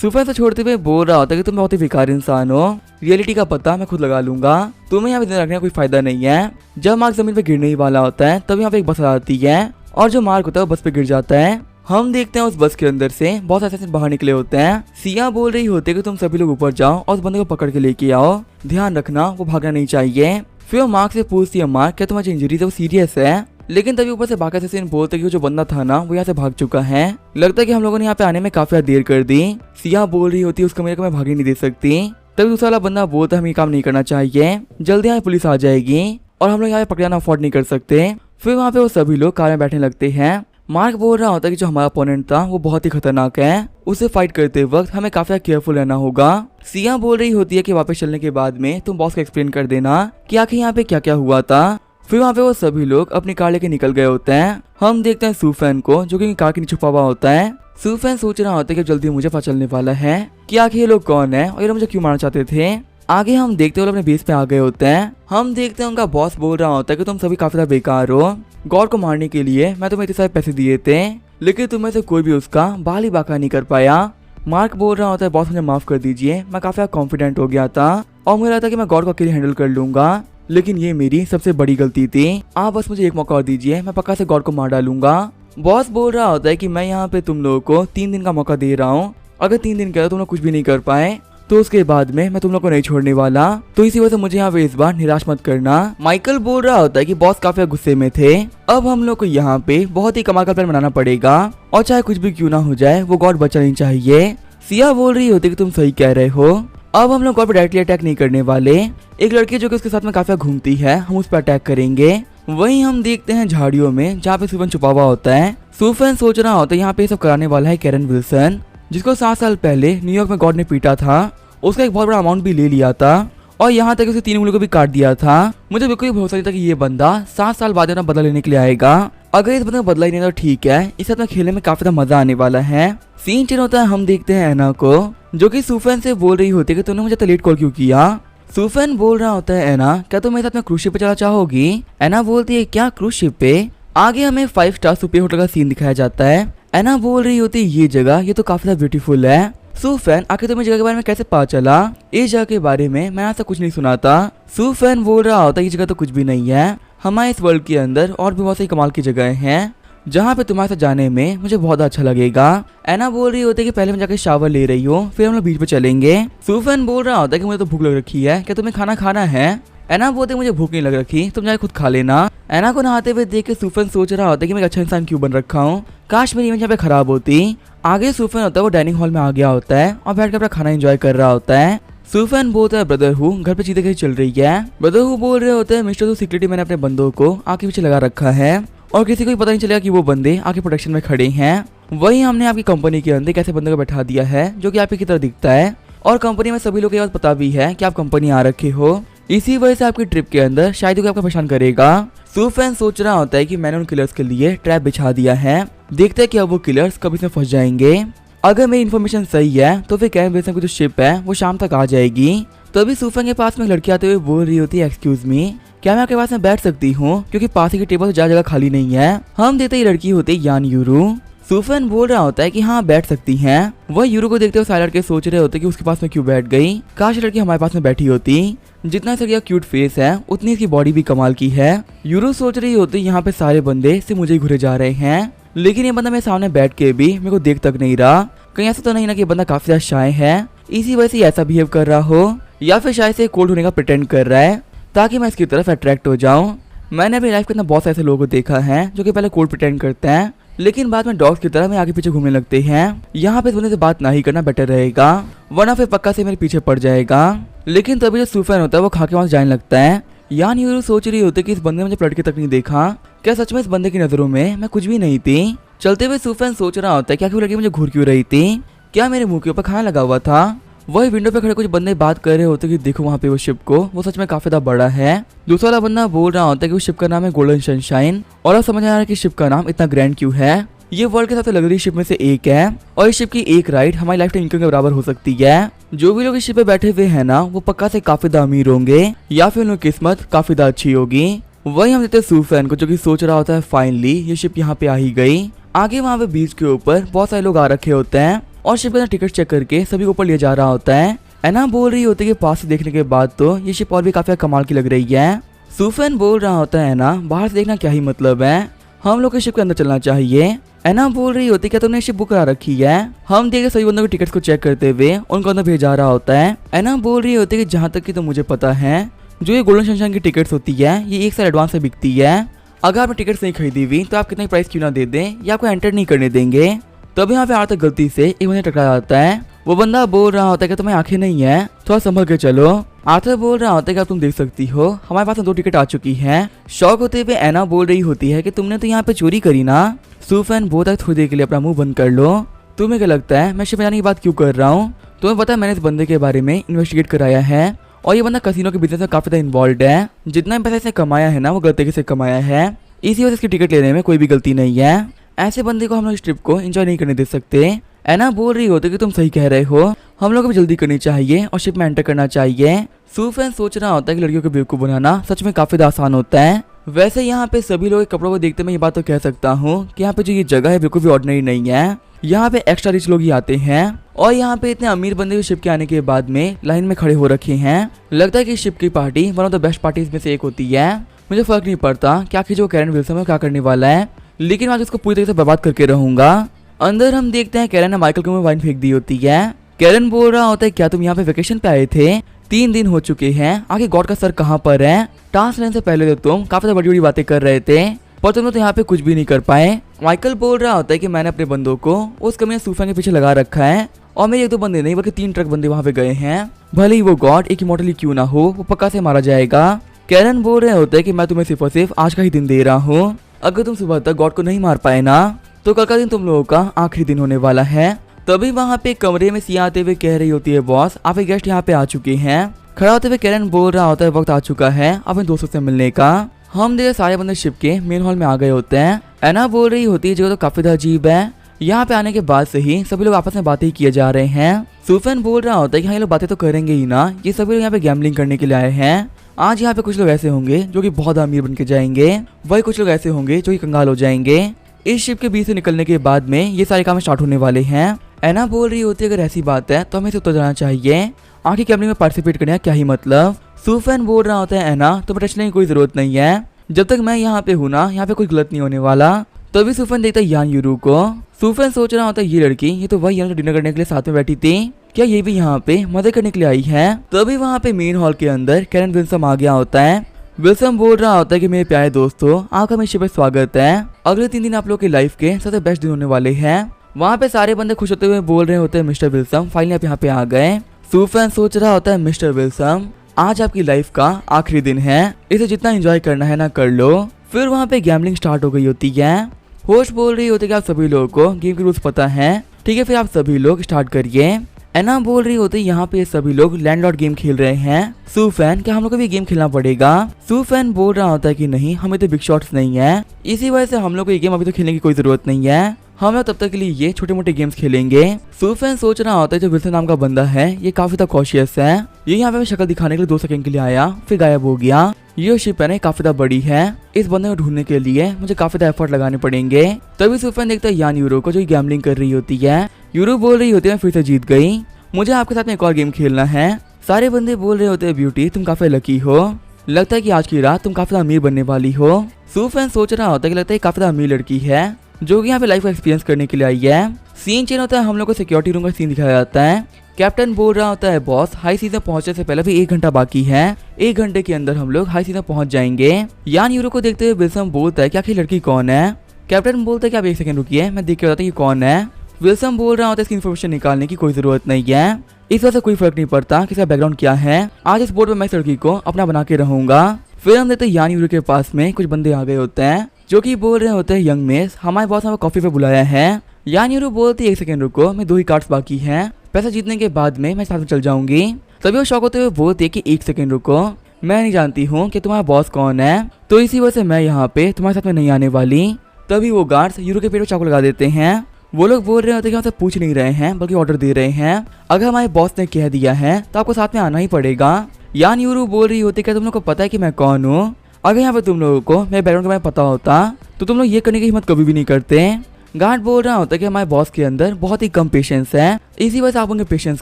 सूफेन से छोड़ते हुए बोल रहा होता है कि तुम बहुत ही बेकार इंसान हो, रियलिटी का पता मैं खुद लगा लूंगा, तुम्हें यहाँ पे रखने का कोई फायदा नहीं है। जब मार्क जमीन पे गिरने ही वाला होता है तब यहाँ पे एक बस आती है और जो मार्क होता है वो बस पे गिर जाता है। हम देखते हैं उस बस के अंदर से बहुत ऐसे बाहर निकले होते हैं। सिया बोल रही होती है कि तुम सभी लोग ऊपर जाओ और उस बंदे को पकड़ के लेके आओ, ध्यान रखना वो भागना नहीं चाहिए। फिर मार्क से पूछती है मार्क क्या तुम्हारी इंजरी तो सीरियस है, लेकिन तभी ऊपर से बाकी असेसिन बोलते कि जो बंदा था ना वो यहाँ से भाग चुका है, लगता है कि हम लोगों ने यहाँ पे आने में काफी देर कर दी। सिया बोल रही होती है उसको मेरे को मैं भाग ही नहीं दे सकती। तभी दूसरा वाला बंदा बोलता है हमें काम नहीं करना चाहिए, जल्दी यहाँ पुलिस आ जाएगी और हम लोग यहाँ पे पकड़ना अफोर्ड नहीं कर सकते। फिर वहाँ पे वो सभी लोग कार में बैठने लगते हैं। मार्क बोल रहा होता है कि जो हमारा अपोनेंट था वो बहुत ही खतरनाक है, उसे फाइट करते वक्त हमें काफी केयरफुल रहना होगा। सिया बोल रही होती है कि वापस चलने के बाद में तुम बॉस को एक्सप्लेन कर देना कि आखिर यहाँ पे क्या क्या हुआ था। फिर वहाँ पे वो सभी लोग अपनी कार लेके निकल गए होते हैं। हम देखते हैं सूफेन को जो कि कार के नीचे छुपा हुआ होता है। सूफेन सोच रहा होता है कि जल्दी मुझे पता चलने वाला है कि आखिर ये लोग कौन है और ये मुझे क्यों मारना चाहते थे। आगे हम देखते हुए अपने बेस पे आ गए होते हैं। हम देखते हैं उनका बॉस बोल रहा होता है कि तुम सभी काफी ज्यादा बेकार हो, गॉड को मारने के लिए मैं तुम्हें इतने सारे पैसे दिए थे लेकिन तुम्हें से कोई भी उसका बाल ही बाका नहीं कर पाया। मार्क बोल रहा होता है बॉस मुझे माफ कर दीजिए, मैं काफी कॉन्फिडेंट हो गया था और मुझे लगता कि मैं गॉड को अकेले हैंडल कर लूंगा, लेकिन ये मेरी सबसे बड़ी गलती थी। आप बस मुझे एक मौका और दीजिए, मैं पक्का से गॉड को मार डालूंगा। बॉस बोल रहा होता है कि मैं यहाँ पे तुम लोगों को 3 दिन का मौका दे रहा हूँ, अगर 3 दिन के तुम लोग कुछ भी नहीं कर पाए तो उसके बाद में मैं तुम लोग को नहीं छोड़ने वाला, तो इसी वजह से मुझे यहाँ पे इस बार निराश मत करना। माइकल बोल रहा होता है कि बॉस काफी गुस्से में थे, अब हम लोग को यहाँ पे बहुत ही कमाल का प्लान बनाना पड़ेगा और चाहे कुछ भी क्यों ना हो जाए वो गॉड बचा नहीं चाहिए। सिया बोल रही होती है कि तुम सही कह रहे हो, अब हम लोग गॉड पर डायरेक्टली अटैक नहीं करने वाले, एक लड़की जो कि उसके साथ में काफी घूमती है हम उस पर अटैक करेंगे। वहीं हम देखते हैं झाड़ियों में जहाँ पे सूफेन छुपा हुआ होता है। सूफेन सोच रहा होता है यहाँ पे सब कराने वाला है कैरन विल्सन, जिसको 7 साल पहले न्यूयॉर्क में गॉड ने पीटा था, उसका एक बहुत बड़ा अमाउंट भी ले लिया था और यहाँ तक उसे 3 उंगलियों को भी काट दिया था। मुझे बिल्कुल भरोसा नहीं था कि ये बंदा 7 साल बाद अपना बदला लेने के लिए आएगा। अगर इस बंदे को बदला ही नहीं तो ठीक है, इस साथ में खेलने में काफी मजा आने वाला है। सीन चेंज होता है, हम देखते हैं एना को जो कि सूफेन से बोल रही होती है कि तुमने मुझे लेट कॉल क्यों किया। सूफेन बोल रहा होता है एना क्या तुम मेरे साथ में क्रूज शिप पे चला चाहोगी। एना बोलती है क्या क्रूज शिप पे। आगे हमें 5 स्टार सुपर होटल का सीन दिखाया जाता है। एना बोल रही होती है ये जगह ये तो काफी ज्यादा ब्यूटीफुल है। सूफेन आखिर तुम्हें जगह के बारे में कैसे पता चला, इस जगह के बारे में मैं ऐसा कुछ नहीं सुना था। सूफेन बोल रहा होता है ये जगह तो कुछ भी नहीं है, हमारे इस वर्ल्ड के अंदर और भी बहुत सारी कमाल की जगह हैं जहाँ पे तुम्हारे साथ जाने में मुझे बहुत अच्छा लगेगा। एना बोल रही होती है कि पहले मैं जाकर शावर ले रही हूँ फिर हम लोग बीच पे चलेंगे। सूफेन बोल रहा होता है कि मुझे तो भूख लग रखी है, क्या तुम्हें खाना खाना है। एना बोलते मुझे भूख नहीं लग रखी, तुम जाके खुद खा लेना। एना को नहाते हुए देख के सूफेन सोच रहा होता है कि मैं एक अच्छा इंसान क्यों बन रखा हूँ, काश मेरी इमेज यहाँ पे खराब होती। आगे सूफेन होता है वो डाइनिंग हॉल में आ गया होता है और बैठ कर अपना खाना एंजॉय कर रहा होता है। सूफेन बोलता है ब्रदर हु घर पे चीजें कैसी चल रही है। ब्रदर हु बोल रहे होते हैं मिस्टर तो सिक्योरिटी मैंने अपने बंदों को आगे पीछे लगा रखा है और किसी को भी पता नहीं चलेगा कि वो बंदे आगे प्रोटेक्शन में खड़े हैं। वही हमने आपकी कंपनी के अंदर कैसे बंदे को बैठा दिया है जो कि आप ही की तरह दिखता है और कंपनी में सभी लोग ये बात पता भी है कि आप कंपनी आ रखे हो, इसी वजह से आपकी ट्रिप के अंदर शायद कोई आपका परेशान करेगा। सूफेन सोच रहा होता है कि मैंने उन किलर्स के लिए ट्रैप बिछा दिया है, देखते हैं कि अब वो किलर्स कभी इसमें फंस जाएंगे। अगर मेरी इन्फॉर्मेशन सही है तो फिर कैरन विल्सन की जो शिप है वो शाम तक आ जाएगी। तभी सूफेन के पास में एक लड़की आते हुए बोल रही होती है एक्सक्यूज मी क्या मैं आपके पास में बैठ सकती हूँ, क्योंकि पास ही की टेबल ज्यादा जगह खाली नहीं है। हम देते ही लड़की होती है यान यूरू। सूफेन बोल रहा होता है कि हाँ बैठ सकती हैं। वह यूरो को देखते हुए सारे लड़के सोच रहे होते कि उसके पास में क्यों बैठ गई, काश लड़की हमारे पास में बैठी होती। जितना इसका क्यूट फेस है उतनी इसकी बॉडी भी कमाल की है। यूरो सोच रही होती यहाँ पे सारे बंदे से मुझे घुरे जा रहे हैं, लेकिन ये बंदा मेरे सामने बैठ के भी मेरे को देख तक नहीं रहा, कहीं ऐसा तो नहीं ना कि बंदा काफी ज्यादा शाय है, इसी वजह से ऐसा बिहेव कर रहा हो, या फिर शायद से कोल्ड होने का प्रिटेंड कर रहा है ताकि मैं इसकी तरफ अट्रैक्ट हो जाऊं। मैंने अपनी लाइफ के अंदर बहुत ऐसे लोगों को देखा है जो कि पहले कोल्ड प्रिटेंड करते हैं लेकिन बाद में डॉग्स की तरह मैं आगे पीछे घूमने लगते हैं। यहाँ पे इस बंदे से बात ना ही करना बेटर रहेगा वरना फिर पक्का से मेरे पीछे पड़ जाएगा। लेकिन तभी जो सूफेन होता है वो खा के वहां से जाने लगता है। यान यूरो सोच रही होती है कि इस बंदे ने मुझे पलट के तक नहीं देखा, क्या सच में इस बंदे की नजरों में मैं कुछ भी नहीं थी। चलते हुए सूफेन सोच रहा होता है क्या लड़की मुझे घूर क्यों रही थी, क्या मेरे मुंह के ऊपर खाना लगा हुआ था। वही विंडो पे खड़े कुछ बंदे बात कर रहे होते कि देखो वहाँ पे वो शिप को, वो सच में काफी ज्यादा बड़ा है। दूसरा वाला बंदा बोल रहा होता है कि वो शिप का नाम है गोल्डन सनशाइन, और अब समझ आ रहा है कि शिप का नाम इतना ग्रैंड क्यों है। ये वर्ल्ड के सबसे लग्जरी शिप में से एक है और इस शिप की एक राइड हमारी लाइफ टाइम इनकम के बराबर हो सकती है। जो भी लोग इस शिप पे बैठे हुए हैं ना, वो पक्का से काफी ज्यादा अमीर होंगे या फिर उनकी किस्मत काफी ज्यादा अच्छी होगी। वही हम देते सूफैन को, जो कि सोच रहा होता है फाइनली ये शिप यहाँ पे आ ही गई। आगे वहाँ पे बीच के ऊपर बहुत सारे लोग आ रखे होते हैं और शिप का टिकट चेक करके सभी को ऊपर ले जा रहा होता है। एना बोल रही होती है कि पास से देखने के बाद तो ये शिप और भी काफी कमाल की लग रही है। सूफैन बोल रहा होता है एना, बाहर से देखना क्या ही मतलब है, हम लोग के शिप के अंदर चलना चाहिए। एना बोल रही होती है क्या तुमने शिप बुक करा रखी है। हम देखे सभी बंदों के टिकट को चेक करते हुए उनको अंदर भेजा रहा होता है। एना बोल रही होती है कि जहाँ तक कि तो मुझे पता है, जो ये गोल्डन सनशाइन की टिकट्स होती है ये 1 साल एडवांस से बिकती है। अगर आपने टिकट्स नहीं खरीदी हुई तो आप कितना प्राइस क्यों ना दे दें, या आपको एंटर नहीं करने देंगे। तभी यहाँ पे आर्थिक गलती से एक बंदे टकरा जाता है। वो बंदा बोल रहा होता है कि तुम्हें आंखें नहीं है, थोड़ा संभल के चलो। आर्थर बोल रहा होता है कि अब तुम देख सकती हो हमारे पास 2 टिकट आ चुकी हैं। शौक होते हुए एना बोल रही होती है कि तुमने तो यहाँ पे चोरी करी ना। सूफैन बोलता है थोड़ी देर के लिए अपना मुंह बंद कर लो, तुम्हें क्या लगता है मैं शिप जाने की बात क्यों कर रहा हूँ। तुम्हें पता है मैंने इस बंदे के बारे में इन्वेस्टिगेट कराया है और ये बंदा कैसीनो के बिजनेस में काफी ज्यादा इन्वॉल्व है। जितना भी पैसा इसने कमाया है ना, वो गलत तरीके से कमाया है, इसी वजह से इसकी टिकट लेने में कोई भी गलती नहीं है। ऐसे बंदे को हम लोग इस ट्रिप को एंजॉय नहीं करने दे सकते। एना बोल रही होती कि तुम सही कह रहे हो, हम लोग को भी जल्दी करनी चाहिए और शिप में एंटर करना चाहिए। सूफैन सोच रहा होता है कि लड़कियों को बेवकूफ बनाना सच में काफी आसान होता है। वैसे यहाँ पे सभी लोग कपड़ों को देखते मैं ये बात तो कह सकता हूँ कि यहाँ पे जो ये जगह है बिल्कुल भी ऑर्डिनरी नहीं है। यहाँ पे एक्स्ट्रा रिच लोग ही आते हैं और यहाँ पे इतने अमीर बंदे भी शिप के आने के बाद में लाइन में खड़े हो रखे हैं। लगता है कि शिप की party one of the best parties में से एक होती है। मुझे फर्क नहीं पड़ता कि आखिर जो कैरन विल्सन है क्या करने वाला है, लेकिन आज उसको पूरी तरीके से बर्बाद करके रहूंगा। अंदर हम देखते हैं कैरन ने माइकल के मुंह में वाइन फेंक दी होती है। कैरन बोल रहा होता है क्या तुम यहाँ पे वेकेशन पे आए थे, 3 दिन हो चुके हैं, आगे गॉड का सर कहाँ पर है। टास्क लेने से पहले तो तुम काफी बड़ी बड़ी बातें कर रहे थे, पर तुम तो यहाँ पे कुछ भी नहीं कर पाए। माइकल बोल रहा होता है कि मैंने अपने बंदों को उस कमीने सूफैन के पीछे लगा रखा है और मेरे 1-2 बंदे नहीं बल्कि 3 ट्रक बंदे वहाँ पे गए हैं। भले ही वो गॉड एक इमॉर्टली क्यों ना हो, वो पक्का से मारा जाएगा। कैरन बोल रहे होते हैं कि मैं तुम्हें सिर्फ और सिर्फ आज का ही दिन दे रहा हूँ, अगर तुम सुबह तक गॉड को नहीं मार पाए ना तो कल का दिन तुम लोगों का आखिरी दिन होने वाला है। तभी वहाँ पे कमरे में सिया आते हुए कह रही होती है बॉस आपके गेस्ट यहाँ पे आ चुके हैं। खड़ा होते हुए कैरन बोल रहा होता है वक्त आ चुका है अपने दोस्तों से मिलने का। हम देखे सारे बंदे शिप के मेन हॉल में आ गए होते हैं। एना बोल रही होती है जगह तो काफी अजीब है, यहाँ पे आने के बाद से ही सभी लोग आपस में बातें ही किए जा रहे हैं। सूफैन बोल रहा होता है कि हाँ ये लोग बातें तो करेंगे ही ना, ये सभी लोग यहाँ पे गैम्बलिंग करने के लिए आए हैं। आज यहाँ पे कुछ लोग ऐसे होंगे जो कि बहुत अमीर बन के जाएंगे, वही कुछ लोग ऐसे होंगे जो कि कंगाल हो जाएंगे। इस शिप के बीच से निकलने के बाद में ये सारे काम स्टार्ट होने वाले हैं। एना बोल रही होती है अगर ऐसी बात है तो हमें इसे उतर जाना चाहिए, आखिर गैम्बलिंग में पार्टिसिपेट करने का क्या ही मतलब। सूफैन बोल रहा होता है एना तुम्हें टेंशन की कोई जरूरत नहीं है, जब तक मैं यहाँ पे हूँ ना यहाँ पे कुछ गलत नहीं होने वाला। तभी सूफैन देखता है यान यूरू को। सूफैन सोच रहा होता है ये लड़की ये तो वही है डिनर करने के लिए साथ में बैठी थी, क्या ये भी यहाँ पे मजे करने के लिए आई है। तभी वहाँ पे मेन हॉल के अंदर कैरन विल्सन आ गया होता है। विल्सन बोल रहा होता है कि मेरे प्यारे दोस्तों आपका मेरे शिप पे स्वागत है, अगले 3 दिन आप लोग की लाइफ के सबसे बेस्ट दिन होने वाले हैं। वहाँ पे सारे बंदे खुश होते हुए बोल रहे होते हैं मिस्टर विल्सन फाइनली आप यहाँ पे आ गए। सूफैन सोच रहा होता है मिस्टर विल्सन आज आपकी लाइफ का आखिरी दिन है, इसे जितना एंजॉय करना है ना कर लो। फिर वहाँ पे गैम्बलिंग स्टार्ट हो गई होती है। होस्ट बोल रही होती है कि आप सभी लोगों को गेम के रूल्स पता है, ठीक है फिर आप सभी लोग स्टार्ट करिए। एना बोल रही होती है यहाँ पे सभी लोग लैंडलॉर्ड गेम खेल रहे हैं। सूफैन क्या हम लोग को भी गेम खेलना पड़ेगा। सूफैन बोल रहा होता है कि नहीं हमें तो बिग शॉट्स नहीं है, इसी वजह से हम लोग को ये गेम अभी तो खेलने की कोई जरूरत नहीं है, हम लोग तब तक के लिए ये छोटे मोटे गेम्स खेलेंगे। सूफैन सोच रहा होता है जो विल्सन नाम का बंदा है ये काफी ज्यादा कॉशियस है, ये यहाँ पे शक्ल दिखाने के लिए 2 सेकंड के लिए आया फिर गायब हो गया। ये शिप है ना काफी ज्यादा बड़ी है, इस बंदे को ढूंढने के लिए मुझे काफी ज्यादा एफर्ट लगाने पड़ेंगे। तभी सूफैन देखता है यान यूरो को जो गैम्बलिंग कर रही होती है। यूरो बोल रही होती है मैं फिर से जीत गई, मुझे आपके साथ में एक और गेम खेलना है। सारे बंदे बोल रहे होते हैं ब्यूटी तुम काफी लकी हो, लगता है कि आज की रात तुम काफी अमीर बनने वाली हो। सूफैन सोच रहा होता है कि लगता है काफी अमीर लड़की है जो कि यहाँ पे लाइफ का एक्सपीरियंस करने के लिए आई है। सीन चेंज होता है, हम लोग को सिक्योरिटी रूम का सीन दिखाया जाता है। कैप्टन बोल रहा होता है बॉस हाई सीजन पहुंचने से पहले भी 1 घंटा बाकी है, 1 घंटे के अंदर हम लोग हाई सीजन पहुंच जाएंगे। यान यूरो को देखते हुए विल्सन बोलता है कि आखिर लड़की कौन है। कैप्टन बोलता है कि आप 1 सेकंड रुकिए मैं देख के बताता हूँ ये कौन है। विल्सन बोल रहा होता है इसकी इन्फॉर्मेशन निकालने की कोई जरूरत नहीं है, इस वजह से कोई फर्क नहीं पड़ता कि इसका बैकग्राउंड क्या है, आज इस बोर्ड पर मैं इस लड़की को अपना बना के रहूंगा। फिर हम देखते हैं यान यूरो के पास में कुछ बंदे आ गए होते हैं। जो कि बोल रहे होते हैं यंग मेस, हमारे बॉस हमें कॉफी पे बुलाया है। यान यूरू बोलती है 1 सेकंड रुको, मैं 2 ही कार्ड्स बाकी हैं, पैसा जीतने के बाद में मैं साथ में चल जाऊंगी। तभी वो शौक होते हुए बोलती है कि 1 सेकंड रुको, मैं नहीं जानती हूँ कि तुम्हारा बॉस कौन है, तो इसी वजह से मैं यहाँ पे तुम्हारे साथ में नहीं आने वाली। तभी वो गार्ड्स यूरू के पेट में चाकू लगा देते हैं। वो लोग बोल रहे होते हैं कि हमसे पूछ नहीं रहे हैं बल्कि ऑर्डर दे रहे हैं, अगर हमारे बॉस ने कह दिया है तो आपको साथ में आना ही पड़ेगा। यान यूरू बोल रही होती है कि तुम लोग को पता है कि मैं कौन हूँ, अगर यहाँ पे तुम लोगों को मेरे बैकग्राउंड के बारे में पता होता तो तुम लोग ये करने की हिम्मत कभी भी नहीं करते। गार्ड बोल रहा होता है कि हमारे बॉस के अंदर बहुत ही कम पेशेंस है, इसी वजह से आप उनके पेशेंस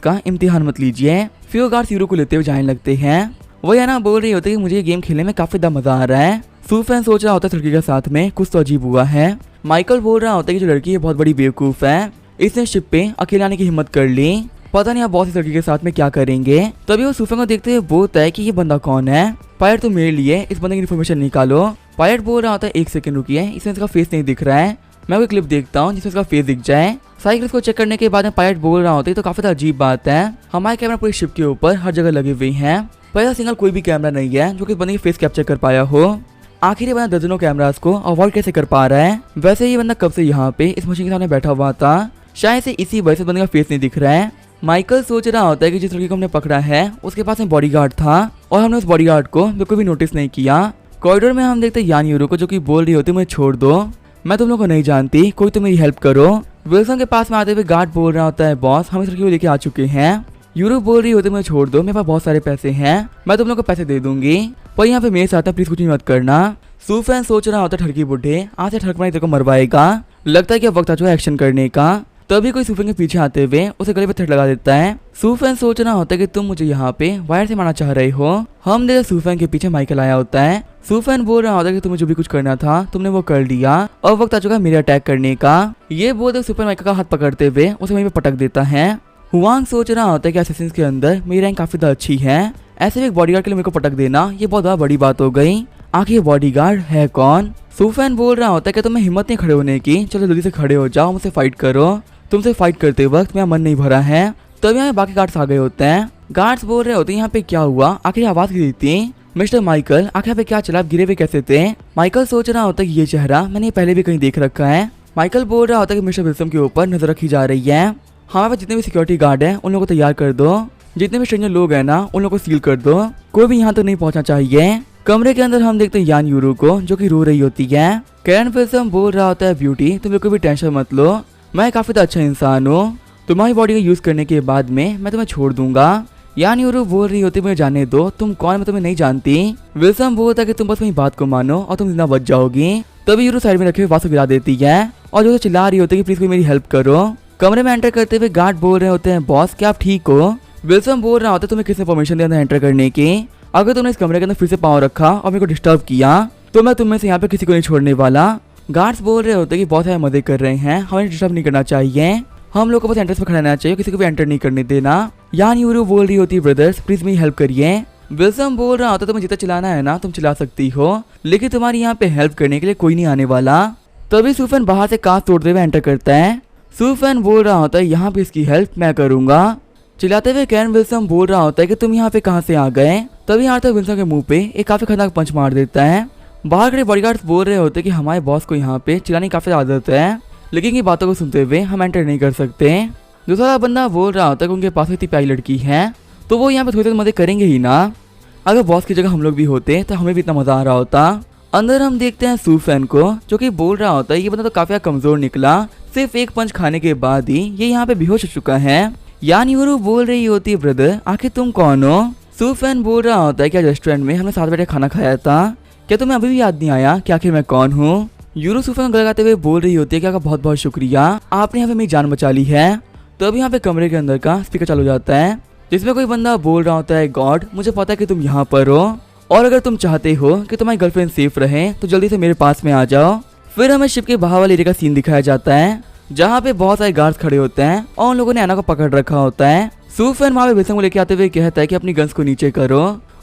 का इम्तिहान मत लीजिए। फिर वो गार्ड्स यूरू को लेते हुए जाने लगते हैं। वो याना बोल रही होती है कि मुझे ये गेम खेलने में काफी ज्यादा मजा आ रहा है। सूफैन सोच रहा होता है लड़की के साथ में कुछ तो अजीब हुआ है। माइकल बोल रहा होता है कि जो लड़की है बहुत बड़ी बेवकूफ है, इसने शिप पे अकेले आने की हिम्मत कर ली, पता नहीं आप बॉस इस लड़की के साथ में क्या करेंगे। तभी वो सूफैन को देखते हुए बोलता है कि ये बंदा कौन है। पायलट तो मेरे लिए इस बंदे की इन्फॉर्मेशन निकालो। पायलट बोल रहा होता है 1 सेकंड रुकिए, इसमें इसका फेस नहीं दिख रहा है, मैं कोई क्लिप देखता हूँ जिसमें इसका फेस दिख जाए। साइकिल को चेक करने के बाद में पायलट बोल रहा होता है तो काफी अजीब बात है, हमारे कैमरा पूरी शिप के ऊपर हर जगह लगे हुए हैं, पर ऐसा सिंगल कोई भी कैमरा नहीं है जो कि इस बंदे की फेस कैप्चर कर पाया हो। आखिर ये बंदा दर्जनों कैमरास को अवॉइड कैसे कर पा रहा है। वैसे ये बंदा कब से यहाँ पे इस मशीन के सामने बैठा हुआ था, शायद से इसी वजह से बंदे का फेस नहीं दिख रहा है। माइकल सोच रहा होता है कि जिस लड़की को हमने पकड़ा है उसके पास में बॉडीगार्ड था और हमने उस बॉडीगार्ड को बिल्कुल भी नोटिस नहीं किया। कॉरिडोर में हम देखते हैं यान यूरो को जो कि बोल रही होती है मुझे छोड़ दो, मैं तुम लोग को नहीं जानती, कोई तो मेरी हेल्प करो। विल्सन के पास में आते हुए गार्ड बोल रहा होता है बॉस हम इस लड़की को लेके आ चुके हैं। यूरो बोल रही होती है मुझे छोड़ दो, मेरे पास बहुत सारे पैसे हैं, मैं तुम लोग को पैसे दे दूंगी, पर यहाँ पे मेरे साथ है प्लीज कुछ नहीं मत करना। सूफैन सोच रहा होता है ठरकी बुढ़े आज से ठरकमाई तेरे को मरवाएगा, लगता है कि अब वक्त आ चुका है एक्शन करने का। तभी कोई सूफैन के पीछे आते हुए उसे गले पे थ्रेड लगा देता है। सूफैन सोच रहा होता है कि तुम मुझे यहाँ पे वायर से मारना चाह रहे हो। हम देखते सूफैन के पीछे माइकल आया होता है। सूफैन बोल रहा होता है कि तुम्हें जो भी कुछ करना था तुमने वो कर लिया, अब वक्त आ चुका है मेरे अटैक करने का। ये बोलते सूफैन माइकल का हाथ पकड़ते हुए उसे वहीं पे पटक देता है। हुआंग सोच रहा होता है कि असैसिन्स के अंदर मेरी रैंक काफी ज्यादा अच्छी है, ऐसे भी एक बॉडीगार्ड के लिए मेरे को पटक देना ये बहुत ज्यादा बड़ी बात हो गई, आखिर ये बॉडीगार्ड है कौन। सूफैन बोल रहा होता है कि तुम्हें हिम्मत नहीं खड़े होने की, चलो जल्दी से खड़े हो जाओ, मुझसे फाइट करो, तुमसे फाइट करते वक्त मेरा मन नहीं भरा है। तब यहाँ बाकी गार्ड्स आ गए होते हैं। गार्ड्स बोल रहे होते हैं यहाँ पे क्या हुआ, आखिर आवाज गिरी थी, मिस्टर माइकल आखिर यहाँ पे क्या चला, आप गिरे हुए कैसे थे। माइकल सोच रहा होता है ये चेहरा मैंने पहले भी कहीं देख रखा है। माइकल बोल रहा होता है कि मिस्टर विल्सन के ऊपर नजर रखी जा रही है, हमारे पास जितने भी सिक्योरिटी गार्ड हैं उन लोगों को तैयार कर दो, जितने भी स्ट्रेंजर लोग हैं ना उन लोगों को सील कर दो, कोई भी यहाँ तक नहीं पहुंचना चाहिए। कमरे के अंदर हम देखते हैं यान यूरो को जो कि रो रही होती है। कैरन विल्सन बोल रहा होता है ब्यूटी तुम बिल्कुल भी टेंशन मत लो, मैं काफी अच्छा इंसान हूँ, तुम्हारी बॉडी का यूज करने के बाद में मैं तुम्हें छोड़ दूंगा। यान यूरो बोल रही होती मुझे जाने दो, तुम कौन मैं तुम्हें नहीं जानती। विल्सन बोलता है कि तुम बस मेरी बात को मानो और तुम जिंदा बच जाओगी। तभी यूरो साइड में रखे हुए वासु गिरा देती है और जो चिल्ला रही होती है कि प्लीज कोई मेरी हेल्प करो। कमरे में एंटर करते हुए गार्ड बोल रहे होते हैं बॉस क्या आप ठीक हो। विल्सन बोल रहा होता है तुम्हें किसने परमिशन दिया अंदर एंटर करने की, अगर तुमने इस कमरे के अंदर फिर से पाँव रखा और मेरे को डिस्टर्ब किया तो मैं तुम में से यहाँ पे किसी को नहीं छोड़ने वाला। गार्ड्स बोल रहे होते हैं कि बहुत सारे मजे कर रहे हैं, हमें डिस्टर्ब नहीं करना चाहिए, हम लोग को बस एंट्रेंस पे खड़ा रहना चाहिए, किसी को भी एंटर नहीं करने देना। यान यूरो बोल रही होती है ब्रदर्स प्लीज मेरी हेल्प करिए। विल्सन बोल रहा होता तुम्हें जितना चिल्लाना है ना तुम चिल्ला सकती हो, लेकिन तुम्हारी यहाँ पे हेल्प करने के लिए कोई नहीं आने वाला। तभी सूफैन बाहर से कांच तोड़ते हुए एंटर करता है। सूफैन बोल रहा होता है यहाँ पे इसकी हेल्प मैं करूंगा। चिल्लाते हुए कैरन विल्सन बोल रहा होता है कि तुम यहाँ पे कहाँ से आ गए। तभी यहाँ तक विल्सन के मुंह पे एक काफी खतरनाक पंच मार देता है। बाहर खड़े बॉडीगार्ड्स बोल रहे होते कि हमारे बॉस को यहाँ पे चिल्लाने की काफी आदत है, लेकिन ये बातों को सुनते हुए हम एंटर नहीं कर सकते। दूसरा बंदा बोल रहा होता है कि उनके पास इतनी प्यारी लड़की है तो वो यहाँ पे थोड़ी देर मजे करेंगे ही ना, अगर बॉस की जगह हम लोग भी होते तो हमें भी इतना मजा आ रहा होता। अंदर हम देखते हैं सूफैन को जो कि बोल रहा होता है ये बंदा तो काफी कमजोर निकला, सिर्फ एक पंच खाने के बाद ही ये यहाँ पे बेहोश हो चुका है। यान यूरो बोल रही होती है ब्रदर आखिर तुम कौन हो। सूफैन बोल रहा होता है क्या रेस्टोरेंट में हमने साथ बैठे खाना खाया था, क्या तुम्हें अभी भी याद नहीं आया कि आखिर मैं कौन हूँ। यूरो सूफैन को लगाते हुए बोल रही होती है क्या बहुत बहुत शुक्रिया, आपने यहाँ पे मेरी जान बचा ली है। तो अभी यहाँ पे कमरे के अंदर का स्पीकर चालू हो जाता है जिसमें कोई बंदा बोल रहा होता है गॉड मुझे पता है कि तुम यहाँ पर हो और अगर तुम चाहते हो कि तुम्हारी गर्लफ्रेंड सेफ रहे तो जल्दी से मेरे पास में आ जाओ। फिर हमें शिप के बाहर वाले एरिया का सीन दिखाया जाता है जहाँ पे बहुत सारे गार्ड्स खड़े होते हैं और उन लोगों ने एना को पकड़ रखा होता है। सूफैन वहाँ पे विल्सन को लेके आते हुए कहता है कि अपनी गन्स को नीचे करो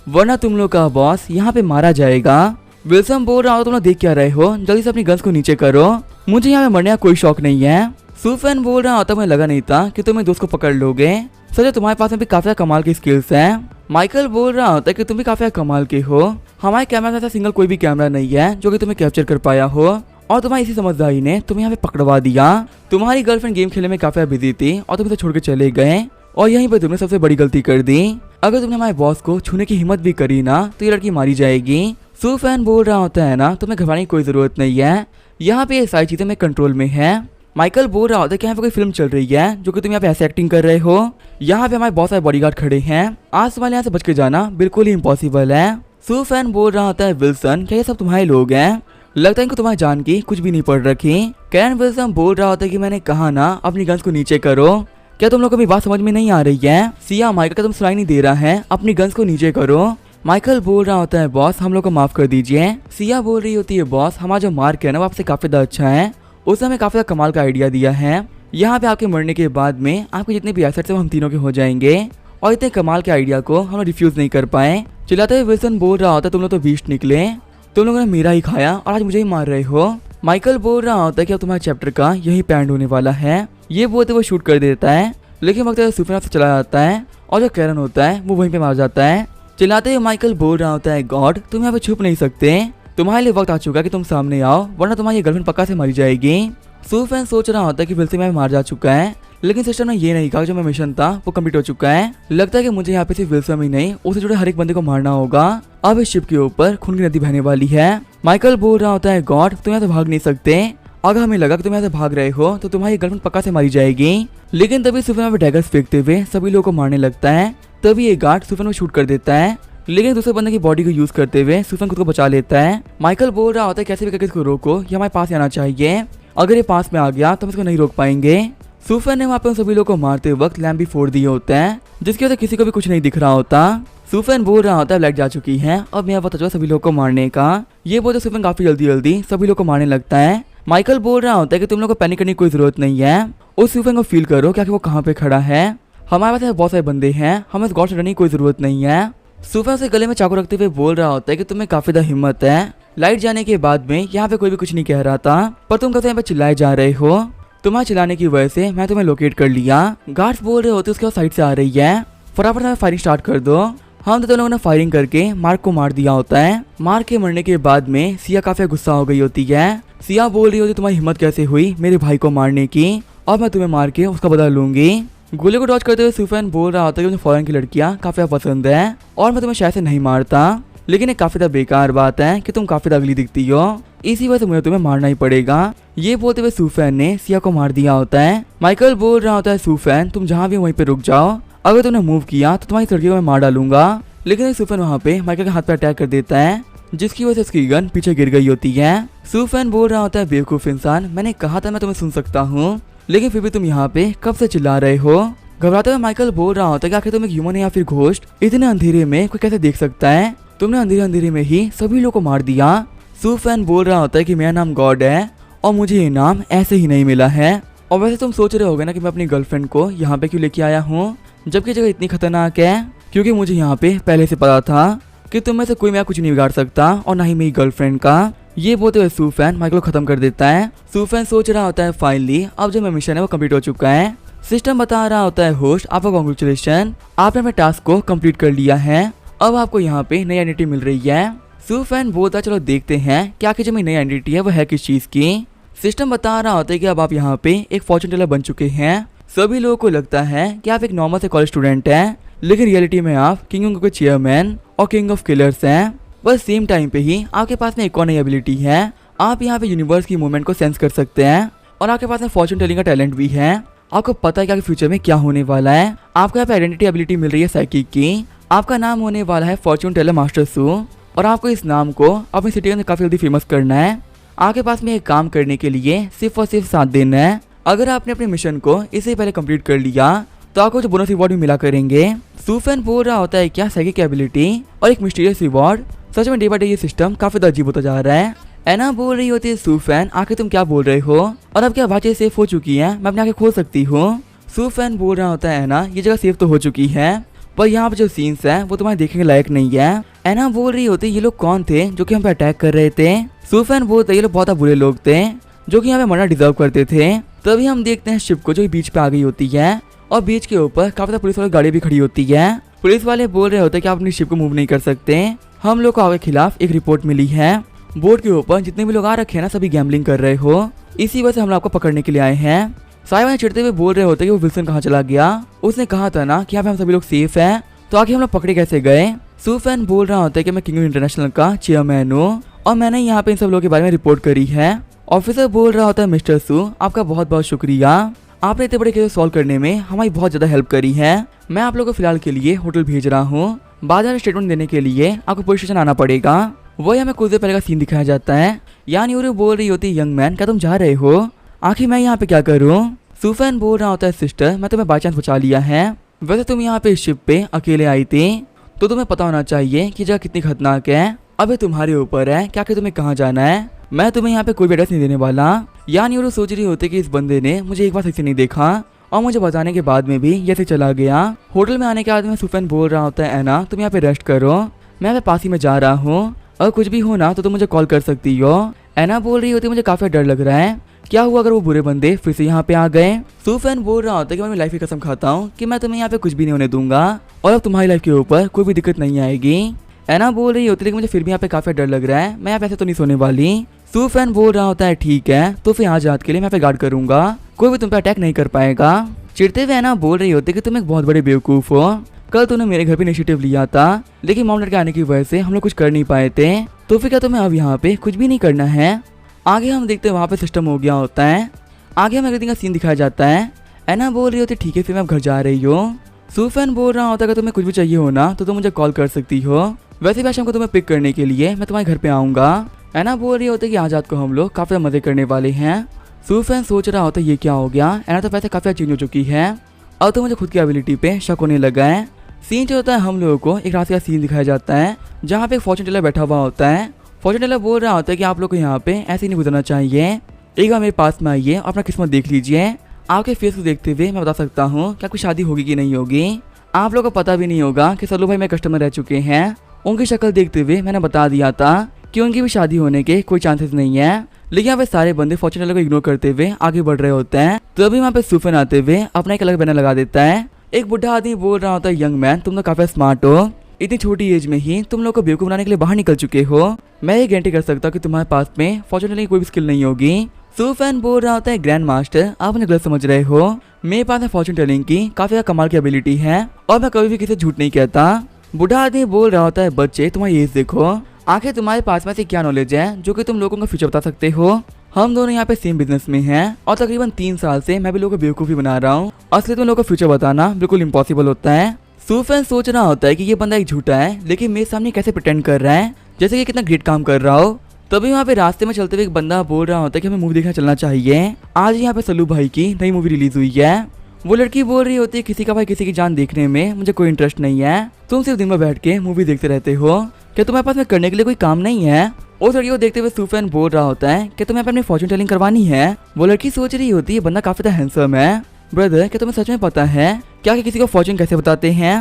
वरना तुम लोग का बॉस यहाँ पे मारा जाएगा। विल्सन बोल रहा हो तुम लोग देख क्या रहे हो, जल्दी से अपनी गन्स को नीचे करो, मुझे यहाँ पे मरने का कोई शौक नहीं है। सूफैन बोल रहा होता मुझे लगा नहीं था कि तुम दोस्त को पकड़ लोगे, सच तुम्हारे पास में भी काफी कमाल की स्किल्स हैं। माइकल बोल रहा होता है कि तुम भी काफी कमाल के हो, हमारे कैमरा में ऐसा सिंगल कोई भी कैमरा नहीं है जो कि तुम्हें कैप्चर कर पाया हो, और तुम्हारी इसी समझदारी ने तुम्हें यहाँ पे पकड़वा दिया। तुम्हारी गर्लफ्रेंड गेम खेलने में काफी बिजी थी और तुम इसे छोड़ के चले गए, और यहीं पर तुमने सबसे बड़ी गलती कर दी। अगर तुमने हमारे बॉस को छूने की हिम्मत भी करी ना तो ये लड़की मारी जाएगी। सुफैन बोल रहा होता है ना, तुम्हें घबराने की कोई जरूरत नहीं है, यहाँ पे ये सारी चीजें मेरे कंट्रोल में है। माइकल बोल रहा होता है कि यहाँ पे कोई फिल्म चल रही है जो कि तुम यहाँ पे ऐसे एक्टिंग कर रहे हो, यहाँ पे हमारे बहुत सारे बॉडीगार्ड खड़े हैं, आज तुम्हारे यहाँ से बच के जाना बिल्कुल ही इम्पॉसिबल है। सुफैन बोल रहा होता है विल्सन, क्या ये सब तुम्हारे लोग हैं? लगता है कि तुम्हारी जान की कुछ भी नहीं पड़ रखी। कैरन विल्सन बोल रहा होता है कि मैंने कहा ना अपनी गन्स को नीचे करो, क्या तुम लोग को भी बात समझ में नहीं आ रही है? सिया माइकल का तुम सुनाई नहीं दे रहा है, अपनी गन्स को नीचे करो। माइकल बोल रहा होता है बॉस हम लोग को माफ कर दीजिए। सिया बोल रही होती है बॉस हमारा जो मार्क है ना वो आपसे काफी ज्यादा अच्छा है, उसने हमें काफी ज्यादा कमाल का आइडिया दिया है, यहाँ पे आपके मरने के बाद में आपके जितने भी एसेट्स हैं वो हम तीनों के हो जाएंगे, और इतने कमाल के आइडिया को हम रिफ्यूज नहीं कर पाए। चिल्लाते हुए विल्सन बोल रहा होता है तुम लोग तो बीस्ट निकले, तुम लोगों ने मेरा ही खाया और आज मुझे ही मार रहे हो। माइकल बोल रहा होता है कि अब तुम्हारे चैप्टर का यही पैंड होने वाला है, ये बोलते वो शूट कर देता है, लेकिन वक्त सुफियान से चला जाता है और जो कैरन होता है वो वहीं पे मार जाता है। चिल्लाते हुए माइकल बोल रहा होता है गॉड तुम यहाँ पे छुप नहीं सकते, तुम्हारे लिए वक्त आ चुका है कि तुम सामने आओ वरना तुम्हारी गर्लफ्रेंड पक्का से मारी जाएगी। सुफैन सोच रहा होता है कि विल्सन में मार जा चुका है, लेकिन सिस्टर ने ये नहीं कहा जो मेरा मिशन था वो कंप्लीट हो चुका है। लगता है कि मुझे यहाँ पे सिर्फ विल्सन ही नहीं उससे जुड़े हर एक बंदे को मारना होगा, अब इस शिप के ऊपर खून की नदी बहने वाली है। माइकल बोल रहा होता है गॉड तुम यहाँ से भाग नहीं सकते, अगर हमें लगा कि तुम यहाँ से भाग रहे हो तो तुम्हारी गर्लफ्रेंड पक्का से मारी जाएगी। लेकिन तभी सुफैन पे डैगर्स फेंकते हुए सभी लोगों को मारने लगता है, तभी एक गार्ड सुफैन को शूट कर देता है, लेकिन दूसरे बंदे की बॉडी को यूज करते हुए सुफैन खुद को बचा लेता है। माइकल बोल रहा होता है कैसे भी करके इसको रोको, ये हमारे पास आना चाहिए, अगर ये पास में आ गया तो हम इसको नहीं रोक पाएंगे। सुफैन ने वहाँ पे उन सभी लोगों को मारते वक्त लैम्प भी फोड़ दिए होते हैं, जिसकी वजह से किसी को भी कुछ नहीं दिख रहा होता। सुफैन बोल रहा होता है लाइट जा चुकी है, अब मेरा वक्त सभी लोग को मारने का। ये बोलते सुफैन काफी जल्दी सभी लोग को मारने लगता है। माइकल बोल रहा होता है कि तुम लोग को पैनिक करने की कोई जरूरत नहीं है, उस सुफैन को फील करो क्या वो कहाँ पे खड़ा है, हमारे पास बहुत सारे बंदे हैं, हमें इस गॉड से डरने की कोई जरूरत नहीं है। सुफैन से गले में चाकू रखते हुए बोल रहा होता है कि तुम्हें काफी ज्यादा हिम्मत है, लाइट जाने के बाद में यहाँ पे कोई भी कुछ नहीं कह रहा था, पर तुम कैसे यहाँ पे चिल्लाए जा रहे हो, तुम्हारे चिल्लाने की वजह से मैं तुम्हें लोकेट कर लिया। गार्ड्स बोल रहे होते उसके साइड से आ रही है, फटाफट हमें फायरिंग स्टार्ट कर दो। हम तो लोगों ने फायरिंग करके मार्क को मार दिया होता है। मार्क के मरने के बाद में सिया काफी गुस्सा हो गई होती है। सिया बोल रही होती तुम्हारी हिम्मत कैसे हुई मेरे भाई को मारने की, और मैं तुम्हें मार के उसका बदला लूंगी। गोली को डॉज करते हुए सुफैन बोल रहा होता है कि मुझे फॉरेन की लड़कियां काफी पसंद है और मैं तुम्हें शायद से नहीं मारता, लेकिन एक काफी बेकार बात है कि तुम काफी अगली दिखती हो, इसी वजह से मुझे तुम्हें मारना ही पड़ेगा। ये बोलते हुए सुफैन ने सिया को मार दिया होता है। माइकल बोल रहा होता है सुफैन तुम जहाँ भी वहीं पे रुक जाओ, अगर तुमने मूव किया तो तुम्हारी लड़की को मैं मार डालूंगा। लेकिन सुफैन वहाँ पे माइकल के हाथ पे अटैक कर देता है, जिसकी वजह से उसकी गन पीछे गिर गई होती है। सुफैन बोल रहा होता है बेवकूफ इंसान, मैंने कहा था मैं तुम्हें सुन सकता हूँ, लेकिन फिर भी तुम यहाँ पे कब से चिल्ला रहे हो। घबराते हुए माइकल बोल रहा होता है कि आखिर तुम एक ह्यूमन या फिर घोस्ट, इतने अंधेरे में कोई कैसे देख सकता है, तुमने अंधेरे में ही सभी लोगों को मार दिया। सुफैन बोल रहा होता है कि मेरा नाम गॉड है और मुझे ये नाम ऐसे ही नहीं मिला है, और वैसे तुम सोच रहे होगे ना कि मैं अपनी गर्लफ्रेंड को यहाँ पे क्यों लेके आया हूँ, जबकि जगह इतनी खतरनाक है, क्योंकि मुझे यहाँ पे पहले से पता था कि तुम में से कोई मेरा कुछ नहीं बिगाड़ सकता और ना ही मेरी गर्लफ्रेंड का। ये बोलते हुए सुफैन माइकल को खत्म कर देता है। सुफैन सोच रहा होता है फाइनली अब जो मेरा मिशन है वो कंप्लीट हो चुका है। सिस्टम बता रहा होता है होस्ट आपका कांग्रेचुलेशन, आपने अपने टास्क को कंप्लीट कर लिया है, अब आपको यहाँ पे नई आइडेंटिटी मिल रही है। सुफैन बोलता चलो देखते हैं कि आखिर जो मेरी नई आइडेंटिटी है वो है किस चीज की। सिस्टम बता रहा होता है कि अब आप यहाँ पे एक फॉर्चून टेलर बन चुके हैं। सभी लोगों को लगता है कि आप एक नॉर्मल से कॉलेज स्टूडेंट हैं, लेकिन रियलिटी में आप किंग के चेयरमैन और किंग ऑफ किलर्स हैं। बस सेम टाइम पे ही आपके पास में एक और नई एबिलिटी है, आप यहाँ पे यूनिवर्स की मूवमेंट को सेंस कर सकते हैं, और आपके पास में फॉर्चून टेलिंग का टैलेंट भी है। आपको पता है कि फ्यूचर में क्या होने वाला है। आपको यहाँ पे आइडेंटिटी एबिलिटी मिल रही है साइकिक की, आपका नाम होने वाला है फॉर्चून टेलर मास्टर सू, और आपको इस नाम को अपनी सिटी में काफी जल्दी फेमस करना है। आपके पास में एक काम करने के लिए सिर्फ और सिर्फ 7 दिन है। अगर आपने अपने मिशन को इससे पहले कंप्लीट कर लिया तो आपको जो बोनस रिवॉर्ड भी मिला करेंगे। सुफैन बोल रहा होता है क्या साइकिक एबिलिटी और एक मिस्टीरियस रिवॉर्ड, सच में डे बाय डे ये सिस्टम काफी अजीब होता जा रहा है। एना बोल रही होती है सुफैन आखिर तुम क्या बोल रहे हो, और अब क्या बातें सेफ हो चुकी हैं, मैं अपनी आंखें खोल सकती हूँ। सुफैन बोल रहा होता है एना ये जगह सेफ तो हो चुकी है, पर यहाँ पे जो सीन्स है वो तुम्हारे देखने के लायक नहीं है। एना बोल रही होती ये लोग कौन थे जो कि हम पे अटैक कर रहे थे। सुफैन बोलते ये लोग बहुत बुरे लोग थे जो कि यहाँ पे मरना डिजर्व करते थे। तभी हम देखते हैं शिप को जो बीच पे आ गई होती है, और बीच के ऊपर काफी पुलिस वाली गाड़ी भी खड़ी होती है। पुलिस वाले बोल रहे होते कि आप अपनी शिप को मूव नहीं कर सकते। हम लोग को आपके खिलाफ एक रिपोर्ट मिली है। बोर्ड के ऊपर जितने भी लोग आ रखे हैं ना, सभी गैम्बलिंग कर रहे हो, इसी वजह से हम लोग आपको पकड़ने के लिए आए हैं। साइमन चिढ़ते हुए बोल रहे होते कि वो विल्सन कहाँ चला गया। उसने कहा था ना कि यहाँ पे हम सभी लोग सेफ हैं, तो आगे हम लोग पकड़े कैसे गए। सूफैन बोल रहा होता है कि मैं किंग इंटरनेशनल का चेयरमैन हूँ और मैंने यहाँ पे इन सब लोगों के बारे में रिपोर्ट करी है। ऑफिसर बोल रहा होता है मिस्टर सू, आपका बहुत बहुत शुक्रिया, आपने इतने बड़े केस सॉल्व करने में हमारी बहुत ज्यादा हेल्प करी है। मैं आप लोगों को फिलहाल के लिए होटल भेज रहा हूँ। बाद में स्टेटमेंट देने के लिए आपको पुलिस स्टेशन आना पड़ेगा। वही हमें कुछ देर पहले का सीन दिखाया जाता है। यानी यूरी बोल रही होती है, यंग मैन क्या तुम जा रहे हो? आखिर मैं यहाँ पे क्या करूँ? सूफैन बोल रहा होता है सिस्टर, मैं तुम्हें बाई चांस बचा लिया है। वैसे तुम यहाँ पे शिप पे अकेले आई थी, तो तुम्हें पता होना चाहिए कि जगह कितनी खतरनाक है। अबे तुम्हारे ऊपर है क्या कि तुम्हें कहाँ जाना है। मैं तुम्हें यहाँ पे कोई भी एड्रेस नहीं देने वाला। यानी यूरो सोच रही होती कि इस बंदे ने मुझे एक बार सही से नहीं देखा और मुझे बताने के बाद में भी ये से चला गया। होटल में आने के बाद में सूफैन बोल रहा होता है, एना तुम यहाँ पे रेस्ट करो, मैं यहाँ पे पास ही में जा रहा हूँ, और कुछ भी हो ना तो तुम मुझे कॉल कर सकती हो। एना बोल रही होती मुझे काफी डर लग रहा है, क्या हुआ अगर वो बुरे बंदे फिर से यहाँ पे आ गए। सूफैन बोल रहा होता है कि मैं अपनी लाइफ की कसम खाता हूँ कि मैं तुम्हें यहाँ पे कुछ भी नहीं होने दूंगा और अब तुम्हारी लाइफ के ऊपर कोई भी दिक्कत नहीं आएगी। एना बोल रही होती है कि मुझे फिर भी यहाँ पे काफी डर लग रहा है, मैं यहाँ पे ऐसे तो नहीं सोने वाली। सूफैन बोल रहा होता है ठीक है, तो फिर आज रात के लिए मैं यहाँ पे गार्ड करूंगा, कोई भी तुम पे अटैक नहीं कर पाएगा। चिढ़ते हुए एना बोल रही होती है कि तुम एक बहुत बड़े बेवकूफ हो, कल तुमने मेरे घर पे इनिशिएटिव लिया था, लेकिन मॉम डैड के आने की वजह से हम लोग कुछ कर नहीं पाए थे, तो फिर क्या तुम्हें अब यहाँ पे कुछ भी नहीं करना है। आगे हम देखते हैं वहाँ पे सिस्टम हो गया होता है। आगे हमें एवरीथिंग का सीन दिखाया जाता है। एना बोल रही होती ठीक है फिर मैं अब घर जा रही हूँ। सूफैन बोल रहा होता है कि तुम्हें कुछ भी चाहिए हो ना तो तुम मुझे कॉल कर सकती हो, वैसे भी आज शाम को तुम्हें पिक करने के लिए मैं तुम्हारे घर पे आऊंगा। एना बोल रही होती है कि आज रात को हम लोग काफी मजे करने वाले हैं। सूफैन सोच रहा होता है ये क्या हो गया, एना तो वैसे काफी चेंज हो चुकी है, अब तो मुझे खुद की एबिलिटी पे शक होने लगा है। सीन जो होता है हम लोगों को एक रात का सीन दिखाया जाता है जहाँ पे एक फॉर्चून टेलर बैठा हुआ होता है। फॉर्चून टेलर बोल रहा होता है कि आप लोग को यहाँ पे ऐसे नहीं गुजरना चाहिए, एक बार मेरे पास में आइए अपना किस्मत देख लीजिए। आपके फेस को देखते हुए मैं बता सकता हूँ कि आपकी शादी होगी कि नहीं होगी। आप लोगों को पता भी नहीं होगा कि सल्लू भाई मेरे कस्टमर रह चुके हैं, उनकी शक्ल देखते हुए मैंने बता दिया था कि उनकी भी शादी होने के कोई चांसेस नहीं है। लेकिन यहाँ पे सारे बंदे फॉर्चून टेलर को इग्नोर करते हुए आगे बढ़ रहे होते हैं, तभी वहाँ पे सूफैन आते हुए अपना एक अलग बैनर लगा देता है। एक बुढ़ा आदमी बोल रहा होता है, यंग मैन तुम तो काफी स्मार्ट हो, इतनी छोटी एज में ही तुम लोग को बेवकूफ बनाने के लिए बाहर निकल चुके हो। मैं ये गारंटी कर सकता हूँ कि तुम्हारे पास में फॉर्चून टेलर की कोई भी स्किल नहीं होगी। सूफैन बोल रहा होता है, ग्रैंड मास्टर आप मुझे गलत समझ रहे हो, मेरे पास है फॉर्चून टेलिंग की काफी कमाल की एबिलिटी है और मैं कभी भी किसी झूठ नहीं कहता। बुढ़ा आदमी बोल रहा होता है, बच्चे तुम्हारी एज देखो, आखिर तुम्हारे पास में से क्या नॉलेज है जो कि तुम लोगों का फ्यूचर बता सकते हो। हम दोनों यहाँ पे सेम बिजनेस में हैं और तकरीबन 3 साल से मैं भी लोगों को बेवकूफी बना रहा हूँ, असली तुम लोगों का फ्यूचर बताना बिल्कुल इम्पॉसिबल होता है। सूफैन सोच रहा होता है कि ये बंदा एक झूठा है, लेकिन मेरे सामने कैसे प्रिटेंड कर रहा है जैसे कि कितना ग्रेट काम कर रहा हो। तभी वहाँ पे रास्ते में चलते हुए एक बंदा बोल रहा होता है कि हमें मूवी देखना चलना चाहिए, आज यहाँ पे सल्लू भाई की नई मूवी रिलीज हुई है। वो लड़की बोल रही होती है, किसी का भाई किसी की जान देखने में मुझे कोई इंटरेस्ट नहीं है, तुम सिर्फ दिन में बैठ के मूवी देखते रहते हो, क्या तुम्हारे पास में करने के लिए कोई काम नहीं है। उस लड़की को देखते हुए सूफैन बोल रहा होता है कि तुम्हें अपनी फॉर्चून टेलिंग करवानी है। वो लड़की सोच रही होती है बंदा काफी हैंडसम है, ब्रदर क्या तुम्हें सच में पता है क्या कि किसी को फॉर्चून कैसे बताते हैं।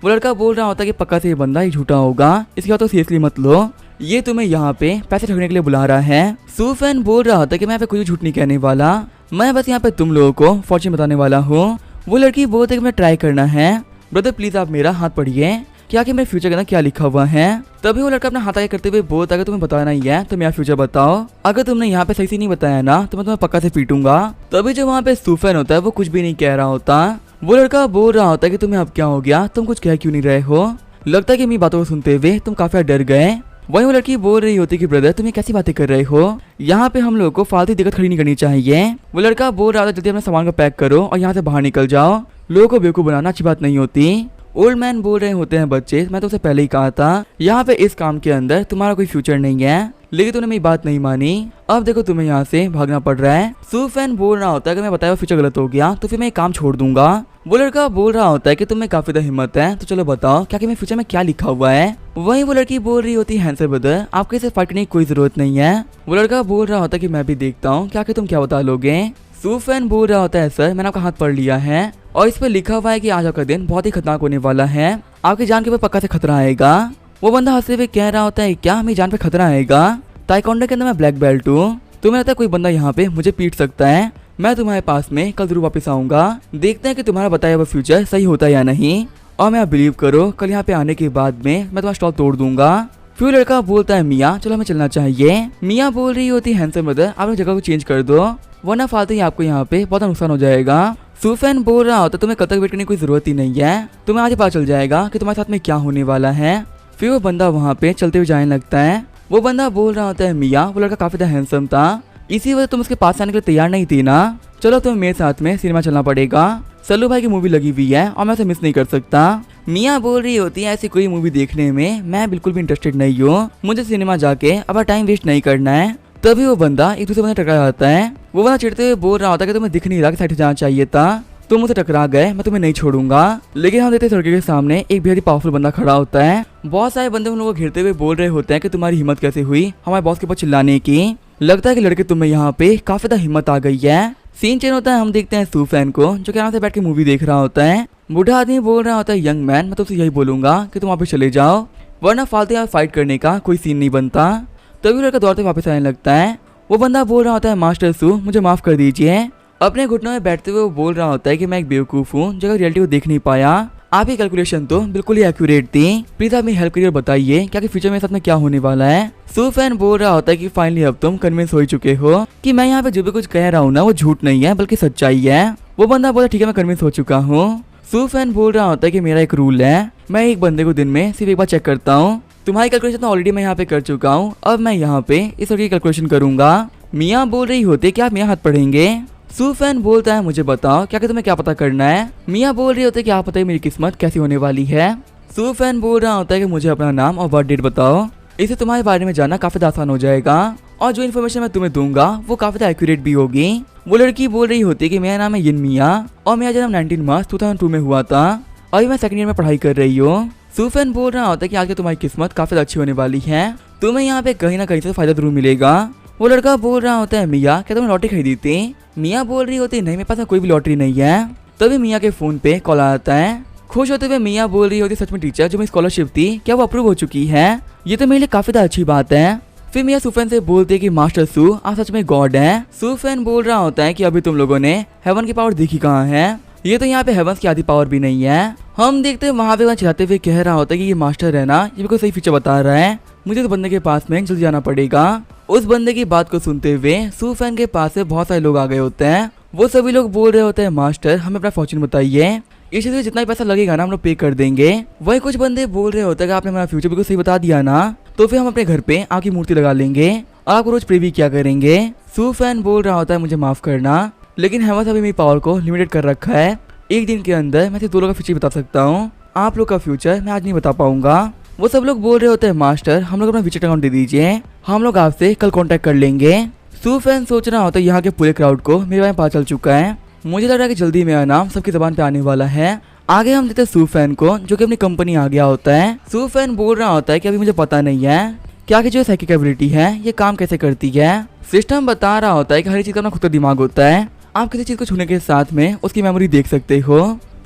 वो लड़का बोल रहा होता है कि पक्का से ये बंदा ही झूठा होगा, इसकी बात तो सीरियसली मत लो, ये तुम्हें यहाँ पे पैसे ठगने के लिए बुला रहा है। सूफैन बोल रहा होता है कि मैं यहाँ पे कुछ झूठ नहीं कहने वाला, मैं बस यहाँ पे तुम लोगों को फॉर्चून बताने वाला हूँ। वो लड़की बोलती है कि मैं ट्राई करना है, ब्रदर प्लीज आप मेरा हाथ पढ़िए क्या कि मेरे फ्यूचर के अंदर क्या लिखा हुआ है। तभी वो लड़का अपना हाथ आगे करते हुए बोलता है, अगर तुम्हें बताना ही है तो मेरा फ्यूचर बताओ, अगर तुमने यहाँ पे सही से नहीं बताया ना तो मैं तुम्हें पक्का से पीटूंगा। तभी जो वहाँ पे सूफैन होता है वो कुछ भी नहीं कह रहा होता। वो लड़का बोल रहा होता है कि तुम्हें अब क्या हो गया, तुम कुछ कह क्यों नहीं रहे हो, लगता है कि मेरी बातों को सुनते हुए तुम काफी डर गए। वही वो लड़की बोल रही होती कि ब्रदर तुम कैसी बातें कर रहे हो, यहाँ पे हम लोगों को फालतू दिक्कत खड़ी नहीं करनी चाहिए। वो लड़का बोल रहा था जल्दी अपना सामान को पैक करो और यहाँ से बाहर निकल जाओ, लोगों को बेवकूफ बनाना अच्छी बात नहीं होती। ओल्ड मैन बोल रहे होते हैं, बच्चे मैं तो उसे पहले ही कहा था यहाँ पे इस काम के अंदर तुम्हारा कोई फ्यूचर नहीं है, लेकिन तूने मेरी बात नहीं मानी, अब देखो तुम्हें यहाँ से भागना पड़ रहा है। सूफैन बोल रहा होता है कि मैं बताया फ्यूचर गलत हो गया तो फिर मैं काम छोड़ दूंगा। वो लड़का बोल रहा होता है कि तुम्हें काफी हिम्मत है तो चलो बताओ क्या कि मेरे फ्यूचर में क्या लिखा हुआ है। वहीं वो लड़की बोल रही होती है, हैंडसम ब्रदर आपके से फाइट करने की कोई जरूरत नहीं है। वो लड़का बोल रहा होता है कि मैं भी देखता हूँ क्या कि तुम क्या बता लोगे। सूफैन बोल रहा होता है, सर मैंने आपका हाथ पढ़ लिया है और इस पर लिखा हुआ है कि आज आपका दिन बहुत ही खतरनाक होने वाला है, आपकी जान के ऊपर पक्का से खतरा आएगा। वो बंदा हंसते हुए कह रहा होता है, क्या मेरी जान पे खतरा आएगा, ताइक्वांडो के अंदर मैं ब्लैक बेल्ट हूँ, तुम्हें लगता है कोई बंदा यहाँ पे मुझे पीट सकता है, मैं तुम्हारे पास में कल जरूर वापस आऊंगा, देखते हैं कि तुम्हारा बताया हुआ फ्यूचर सही होता है या नहीं। और मैं बिलीव करो कल यहाँ पे आने के बाद में मैं तुम्हारा स्टॉल तोड़ दूंगा। फिर लड़का बोलता है मियाँ चलो हमें चलना चाहिए। मियाँ बोल रही होती हैंडसम ब्रदर आप जगह को चेंज कर दो वरना फालतू ही आपको यहाँ पे बहुत नुकसान हो जाएगा। सूफेन बोल रहा होता तुम्हें कब तक वेट करने की कोई जरूरत ही नहीं है, तुम्हें आज पता चल जाएगा कि तुम्हारे साथ में क्या होने वाला है। फिर वो बंदा वहाँ पे चलते हुए जाने लगता है। वो बंदा बोल रहा होता है मियाँ वो लड़का काफी हैंडसम था इसी वजह तुम उसके पास आने के लिए तैयार नहीं थी ना, चलो तुम्हें मेरे साथ में सिनेमा चलना पड़ेगा। सल्लू भाई की मूवी लगी हुई है और मैं उसे मिस नहीं कर सकता। मियाँ बोल रही होती है ऐसी कोई मूवी देखने में मैं बिल्कुल भी इंटरेस्टेड नहीं हूँ, मुझे सिनेमा जाके अपना टाइम वेस्ट नहीं करना है। तभी वो बंदा एक दूसरे बंदे टकरा जाता है। वो बंदा चिढ़ते हुए बोल रहा होता है कि तुम्हें दिख नहीं रहा कि साइड जाना चाहिए था, तुम मुझसे टकरा गए मैं तुम्हें नहीं छोड़ूंगा। लेकिन हम देखते लड़के के सामने एक बेहद पावरफुल बंदा खड़ा होता है। बहुत सारे बंदे उन लोगों को घेरते हुए बोल रहे होते हैं कि तुम्हारी हिम्मत कैसे हुई हमारे बॉस के ऊपर चिल्लाने की, लगता है कि लड़के तुम्हें यहाँ पे काफी ज्यादा हिम्मत आ गई है। सीन चेंज होता है, हम देखते हैं सूफैन को जो कि यहाँ से बैठ के मूवी देख रहा होता है। बूढ़ा आदमी बोल रहा होता है यंग मैन मैं तो उसे यही बोलूंगा कि तुम वापस चले जाओ वरना फालतू यहाँ फाइट करने का कोई सीन नहीं बनता। तभी लड़का दौड़ते वापस आने लगता है। वो बंदा बोल रहा होता है मास्टर सू मुझे माफ कर दीजिए। अपने घुटनों में बैठते हुए वो बोल रहा होता है कि मैं एक बेवकूफ हूँ जो रियलिटी को देख नहीं पाया, आपकी कैलकुलेशन तो बिल्कुल ही एक्यूरेट थी, प्लीज आप मेरी हेल्प करिए और बताइए क्या कि फ्यूचर में साथ में क्या होने वाला है। सूफैन बोल रहा होता है कि फाइनली अब तुम कन्विंस हो चुके हो कि मैं यहाँ पे जो भी कुछ कह रहा हूँ ना वो झूठ नहीं है बल्कि सच्चाई है। वो बंदा बोला ठीक है मैं कन्विंस हो चुका हूँ। सूफैन बोल रहा होता है कि मेरा एक रूल है, मैं एक बंदे को दिन में सिर्फ एक बार चेक करता हूँ, तुम्हारी कैलकुलेशन तो ऑलरेडी मैं यहाँ पे कर चुका हूँ, अब मैं यहाँ पे इस लड़की की कैलकुलेशन करूंगा। मियाँ बोल रही होती क्या आप मेरा हाथ पढ़ेंगे। सूफैन बोलता है मुझे बताओ क्या कि तुम्हें क्या पता करना है। मियाँ बोल रही होती है कि आप बताइए मेरी किस्मत कैसी होने वाली है। सूफैन बोल रहा होता है कि मुझे अपना नाम और बर्थ डेट बताओ, इससे तुम्हारे बारे में जानना काफी आसान हो जाएगा और जो इन्फॉर्मेशन मैं तुम्हें दूंगा वो काफी एक्यूरेट भी होगी। वो लड़की बोल रही होती है कि मेरा नाम है यिन मियाँ और मेरा जन्म 19 मार्च 2002 में हुआ था, अभी मैं सेकंड ईयर में पढ़ाई कर रही हूँ। सूफैन बोल रहा होता है कि आगे तुम्हारी किस्मत काफी अच्छी होने वाली है, तुम्हें यहाँ पे कहीं ना कहीं से फायदा जरूर मिलेगा। वो लड़का बोल रहा होता है मियाँ क्या तुमने लॉटरी खरीदी थी। मियाँ बोल रही होती है नहीं मेरे पास कोई भी लॉटरी नहीं है। तभी मियाँ के फोन पे कॉल आता है। खुश होते हुए मियाँ बोल रही होती सच में टीचर जो मेरी स्कॉलरशिप थी क्या वो अप्रूव हो चुकी है, ये तो मेरे लिए काफी अच्छी बात है। फिर मियाँ सूफैन से बोलते हैं कि मास्टर सू आप सच में गॉड है। सूफैन बोल रहा होता है कि अभी तुम लोगों ने हेवन की पावर देखी कहाँ है, ये तो यहाँ पे हेवंस की आधी पावर भी नहीं है। हम देखते हैं वहाँ पे वहाँ चिल्लाते हुए कह रहा होता है कि ये मास्टर है ना ये बिल्कुल सही फीचर बता रहा है, मुझे तो बंदे के पास में जल्दी जाना पड़ेगा। उस बंदे की बात को सुनते हुए सूफैन के पास से बहुत सारे लोग आ गए होते हैं। वो सभी लोग बोल रहे होते हैं मास्टर हमें अपना फॉर्चून बताइए, इससे जितना भी पैसा लगेगा ना हम लोग पे कर देंगे। वही कुछ बंदे बोल रहे होते हैं कि आपने हमारा फ्यूचर बिल्कुल सही बता दिया ना तो फिर हम अपने घर पे आपकी मूर्ति लगा लेंगे और आपको रोज प्रे भी क्या करेंगे। सूफैन बोल रहा होता है मुझे माफ करना लेकिन हेवंस अभी मेरी पावर को लिमिटेड कर रखा है, एक दिन के अंदर मैं सिर्फ 2 लोगों का फ्यूचर बता सकता हूँ, आप लोग का फ्यूचर मैं आज नहीं बता पाऊंगा। वो सब लोग बोल रहे होते हैं मास्टर हम लोग अपना विजिट अकाउंट दे दीजिए, हम लोग आपसे कल कांटेक्ट कर लेंगे। सूफैन सोच रहा होता है यहाँ के पूरे क्राउड को मेरे बारे में पता चल चुका है, मुझे लग रहा है कि जल्दी मेरा नाम सबकी जबान पे आने वाला है। आगे हम देते हैं सूफैन को जो कि अपनी कंपनी आ गया होता है। सूफैन बोल रहा होता है कि अभी मुझे पता नहीं है क्या कि जो साइकिक एबिलिटी है ये काम कैसे करती है। सिस्टम बता रहा होता है कि हर चीज का अपना खुद का दिमाग होता है, आप किसी चीज को छूने के साथ में उसकी मेमोरी देख सकते हो।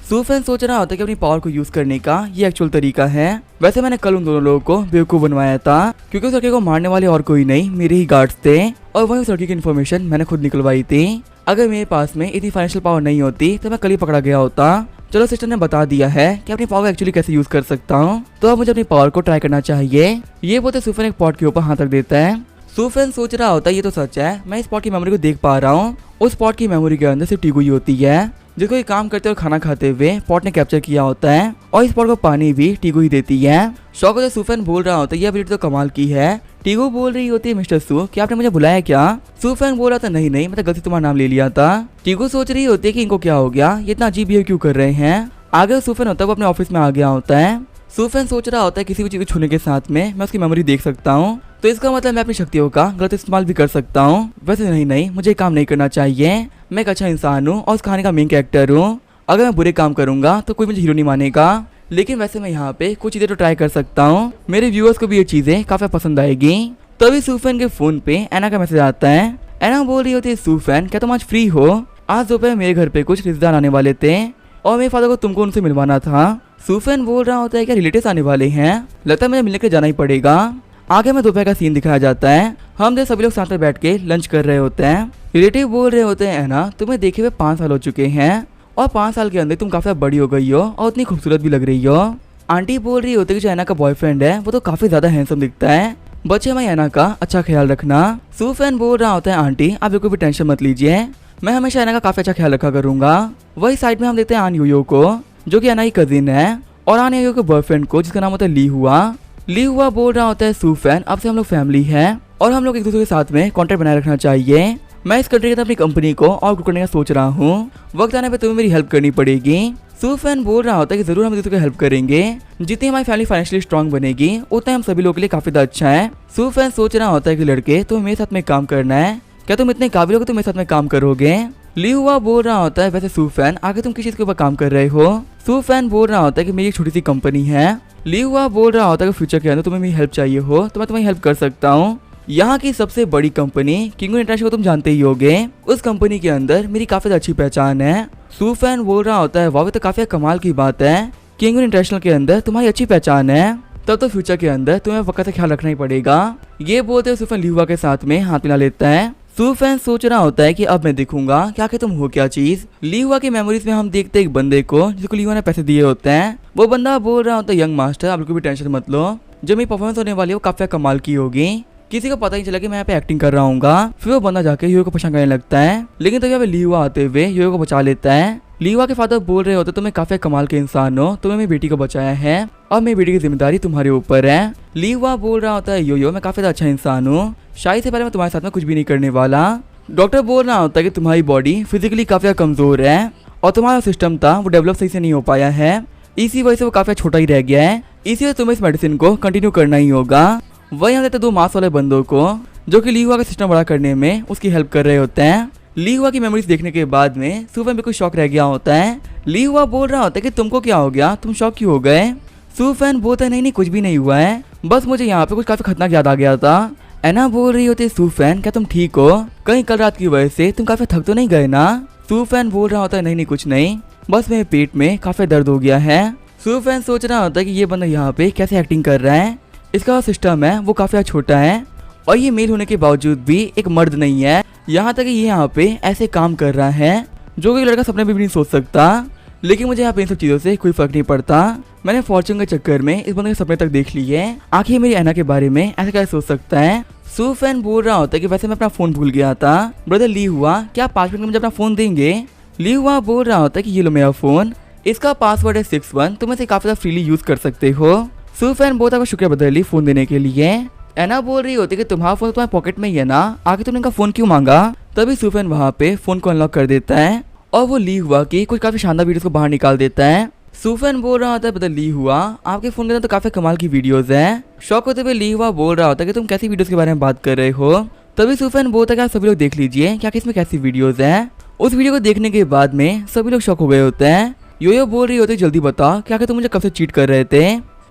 सूफैन सोच रहा होता है कि अपनी पावर को यूज करने का ये एक्चुअल तरीका है। वैसे मैंने कल उन दोनों लोगों को बेवकूफ बनवाया था क्योंकि उस लड़के को मारने वाले और कोई नहीं मेरे ही गार्ड्स थे और वही उस लड़की की इन्फॉर्मेशन मैंने खुद निकलवाई थी। अगर मेरे पास में इतनी फाइनेंशियल पावर नहीं होती तो मैं कल ही पकड़ा गया होता। चलो सिस्टर ने बता दिया है कि अपनी पावर एक्चुअली कैसे यूज कर सकता हूँ तो अब मुझे अपनी पावर को ट्राई करना चाहिए। ये बोलते सूफैन एक पॉट के ऊपर हाथ रख देता है। सूफैन सोच रहा होता है ये तो सच है, मैं इस पॉट की मेमोरी को देख पा रहा हूँ, उस पॉट की मेमोरी के अंदर सिर्फ टीगुई होती है जिसको ये काम करते और खाना खाते हुए पॉट ने कैप्चर किया होता है और इस पॉट को पानी भी टीगू ही देती है। शौक होते सूफैन बोल रहा होता है ये एबिलिटी तो कमाल की है। टीगू बोल रही होती है मिस्टर सू क्या आपने मुझे बुलाया क्या। सूफैन बोल रहा था नहीं मैं तो गलती तुम्हारा नाम ले लिया था। टीगू सोच रही होती है कि इनको क्या हो गया, ये इतना अजीब बिहेव क्यों कर रहे हैं। आगे सूफैन होता है वो अपने ऑफिस में आ गया होता है। सूफैन सोच रहा होता है किसी भी चीज को छूने के साथ में मैं उसकी मेमोरी देख सकता हूँ तो इसका मतलब मैं अपनी शक्तियों का गलत इस्तेमाल भी कर सकता हूँ। वैसे नहीं मुझे काम नहीं करना चाहिए, मैं एक अच्छा इंसान हूँ और उस कहानी का मेन कैरेक्टर हूँ, अगर मैं बुरे काम करूंगा तो कोई मुझे हीरो नहीं मानेगा। लेकिन वैसे मैं यहाँ पे कुछ चीजें तो ट्राई कर सकता हूँ, मेरे व्यूअर्स को भी ये चीजें काफी पसंद आएगी। तभी सूफैन के फोन पे एना का मैसेज आता है। एना बोल रही होती है सूफैन क्या तुम आज फ्री हो, आज दोपहर मेरे घर पे कुछ रिश्तेदार आने वाले थे और मेरे फादर को तुमको उनसे मिलवाना था। सूफैन बोल रहा होता है क्या रिलेटिव्स आने वाले हैं, लगता है मुझे मिलने के जाना ही पड़ेगा। आगे में दोपहर का सीन दिखाया जाता है, हम देख सभी लोग साथ में बैठ के लंच कर रहे होते हैं। रिलेटिव बोल रहे होते हैं एना तुम्हें देखे हुए 5 साल हो चुके हैं और 5 साल के अंदर तुम काफी बड़ी हो गई हो और उतनी खूबसूरत भी लग रही हो। आंटी बोल रही होती है कि जो ऐना का बॉयफ्रेंड है वो तो काफी ज्यादा हैंडसम दिखता है, बच्चे हमारी ऐना का अच्छा ख्याल रखना। सूफैन बोल रहा होता है आंटी आप बिल्कुल भी टेंशन मत लीजिए, मैं हमेशा ऐना का काफी अच्छा ख्याल रखा करूंगा। वही साइड में हम देखते हैं आन यूयो को जो कि ऐना की कजिन है, और आन यूयो के बॉयफ्रेंड को जिसका नाम होता है ली हुआ। ली हुआ बोल रहा होता है सूफैन अब से हम लोग फैमिली है और हम लोग एक दूसरे के साथ में कॉन्टेक्ट बनाए रखना चाहिए। मैं इस कंट्री के अंदर अपनी कंपनी को और ग्रो करने का सोच रहा हूँ, वक्त आने पे तुम्हें मेरी हेल्प करनी पड़ेगी। सूफैन बोल रहा होता है कि जरूर हम एक दूसरे को हेल्प करेंगे, जितनी हमारी फैमिली फाइनेंशियली स्ट्रांग बनेगी उतना हम सभी लोगों के लिए काफी ज्यादा अच्छा है। सूफैन सोच रहा होता है कि लड़के तुम्हें मेरे साथ में काम करना है, क्या तुम इतने काबिल हो कि तुम मेरे साथ में काम करोगे। ली हुआ बोल रहा होता है वैसे सूफैन आगे तुम किस चीज के ऊपर काम कर रहे हो। सूफैन बोल रहा होता है कि मेरी एक छोटी सी कंपनी है। ली हुआ बोल रहा होता है कि फ्यूचर के अंदर तुम्हें मेरी हेल्प चाहिए हो तो मैं तुम्हारी हेल्प कर सकता हूँ। यहाँ की सबसे बड़ी कंपनी किंगो इंटरनेशनल को तुम जानते ही होगे, उस कंपनी के अंदर मेरी काफी अच्छी पहचान है। सूफैन बोल रहा होता है वाह तो काफी कमाल की बात है, किंगो इंटरनेशनल के अंदर तुम्हारी अच्छी पहचान है, तब तो फ्यूचर के अंदर तुम्हें वक्त का ख्याल रखना ही पड़ेगा। ये बोलते हुए सूफैन ली हुआ के साथ में हाथ मिला लेता है। सूफैन सोच रहा होता है कि अब मैं देखूंगा क्या कि तुम हो क्या चीज। ली हुआ की मेमोरीज में हम देखते हैं एक बंदे को जिसको ली हुआ ने पैसे दिए होते हैं। वो बंदा बोल रहा होता है यंग मास्टर आप बिल्कुल भी टेंशन मत लो, जो मेरी परफॉर्मेंस होने वाली है वो काफी कमाल की होगी, किसी को पता नहीं चला कि मैं यहाँ पे एक्टिंग कर रहा हूँ। फिर वो बंदा जाके यूयो को परेशान करने लगता है, लेकिन तभी यहाँ पे ली हुआ आते हुए यूयो को बचा लेता है। ली हुआ के फादर बोल रहे होते तुम्हें काफी कमाल के इंसान हो, तुम्हें मेरी बेटी को बचाया है और मेरी बेटी की जिम्मेदारी तुम्हारे ऊपर है। ली हुआ बोल रहा होता है यो मैं काफी अच्छा इंसान हूँ, शादी से पहले मैं तुम्हारे साथ में कुछ भी नहीं करने वाला। डॉक्टर बोल रहा होता है कि तुम्हारी बॉडी फिजिकली काफी कमजोर है और तुम्हारा सिस्टम था वो डेवलप सही से नहीं हो पाया है, इसी वजह से वो काफी छोटा ही रह गया है, इसी वजह तुम्हें इस मेडिसिन को कंटिन्यू करना ही होगा। वही हम देते 2 मास वाले बंदों को जो कि ली हुआ का सिस्टम बड़ा करने में उसकी हेल्प कर रहे होते हैं। ली हुआ की मेमोरीज देखने के बाद में सूफैन बिल्कुल शॉक रह गया होता है। ली हुआ बोल रहा होता है कि तुमको क्या हो गया, तुम शॉक क्यों हो गए। सूफैन बोलता है नहीं कुछ भी नहीं हुआ है, बस मुझे यहाँ पे कुछ काफी खतरनाक याद आ गया था। ऐना बोल रही होती है सूफैन क्या तुम ठीक हो, कहीं कल रात की वजह से तुम काफी थक तो नहीं गए ना। सूफैन बोल रहा होता है नहीं कुछ नहीं, बस मेरे पेट में काफी दर्द हो गया है। सूफैन सोच रहा होता है कि ये बंदा यहाँ पे कैसे एक्टिंग कर रहा है, इसका सिस्टम है वो काफी छोटा है और ये मेल होने के बावजूद भी एक मर्द नहीं है, यहाँ तक कि ये यहाँ पे ऐसे काम कर रहा है जो कि लड़का सपने में भी नहीं सोच सकता। लेकिन मुझे यहाँ पे इन सब चीजों से कोई फर्क नहीं पड़ता, मैंने फॉर्चून के चक्कर में इस बंदे के सपने तक देख लिए हैं, आखिर मेरी ऐना के बारे में ऐसा कैसे सोच सकता है। सूफैन बोल रहा होता है कि वैसे मैं अपना फोन भूल गया था, ब्रदर ली हुआ क्या आप 5 मिनट में मुझे अपना फोन देंगे। ली हुआ बोल रहा होता है कि ये लो मेरा फोन, इसका पासवर्ड है 61, तुम इसे काफी फ्रीली यूज कर सकते हो। सूफैन बोलता है शुक्रिया ब्रदर ली फोन देने के लिए। ऐना बोल रही होती है कि तुम्हारा फोन तुम्हारे पॉकेट में ही है ना, आगे तुमने इनका फोन क्यों मांगा। तभी सूफैन वहाँ पे फोन को अनलॉक कर देता है और वो ली हुआ की कुछ काफी शानदार वीडियोस को बाहर निकाल देता है। सूफैन बोल रहा होता है बदल ली हुआ आपके फोन के अंदर तो काफी कमाल की वीडियोस हैं। शौक होते हुए ली हुआ बोल रहा होता है कि तुम कैसी वीडियोस के बारे में बात कर रहे हो। तभी सूफैन बोलता है कि आप सभी लोग देख लीजिए क्या इसमें कैसी वीडियोस हैं। उस वीडियो को देखने के बाद में सभी लोग शॉक हो गए होते हैं। योयो बोल रही होती है जल्दी बताओ क्या तुम मुझे कब से चीट कर रहे थे।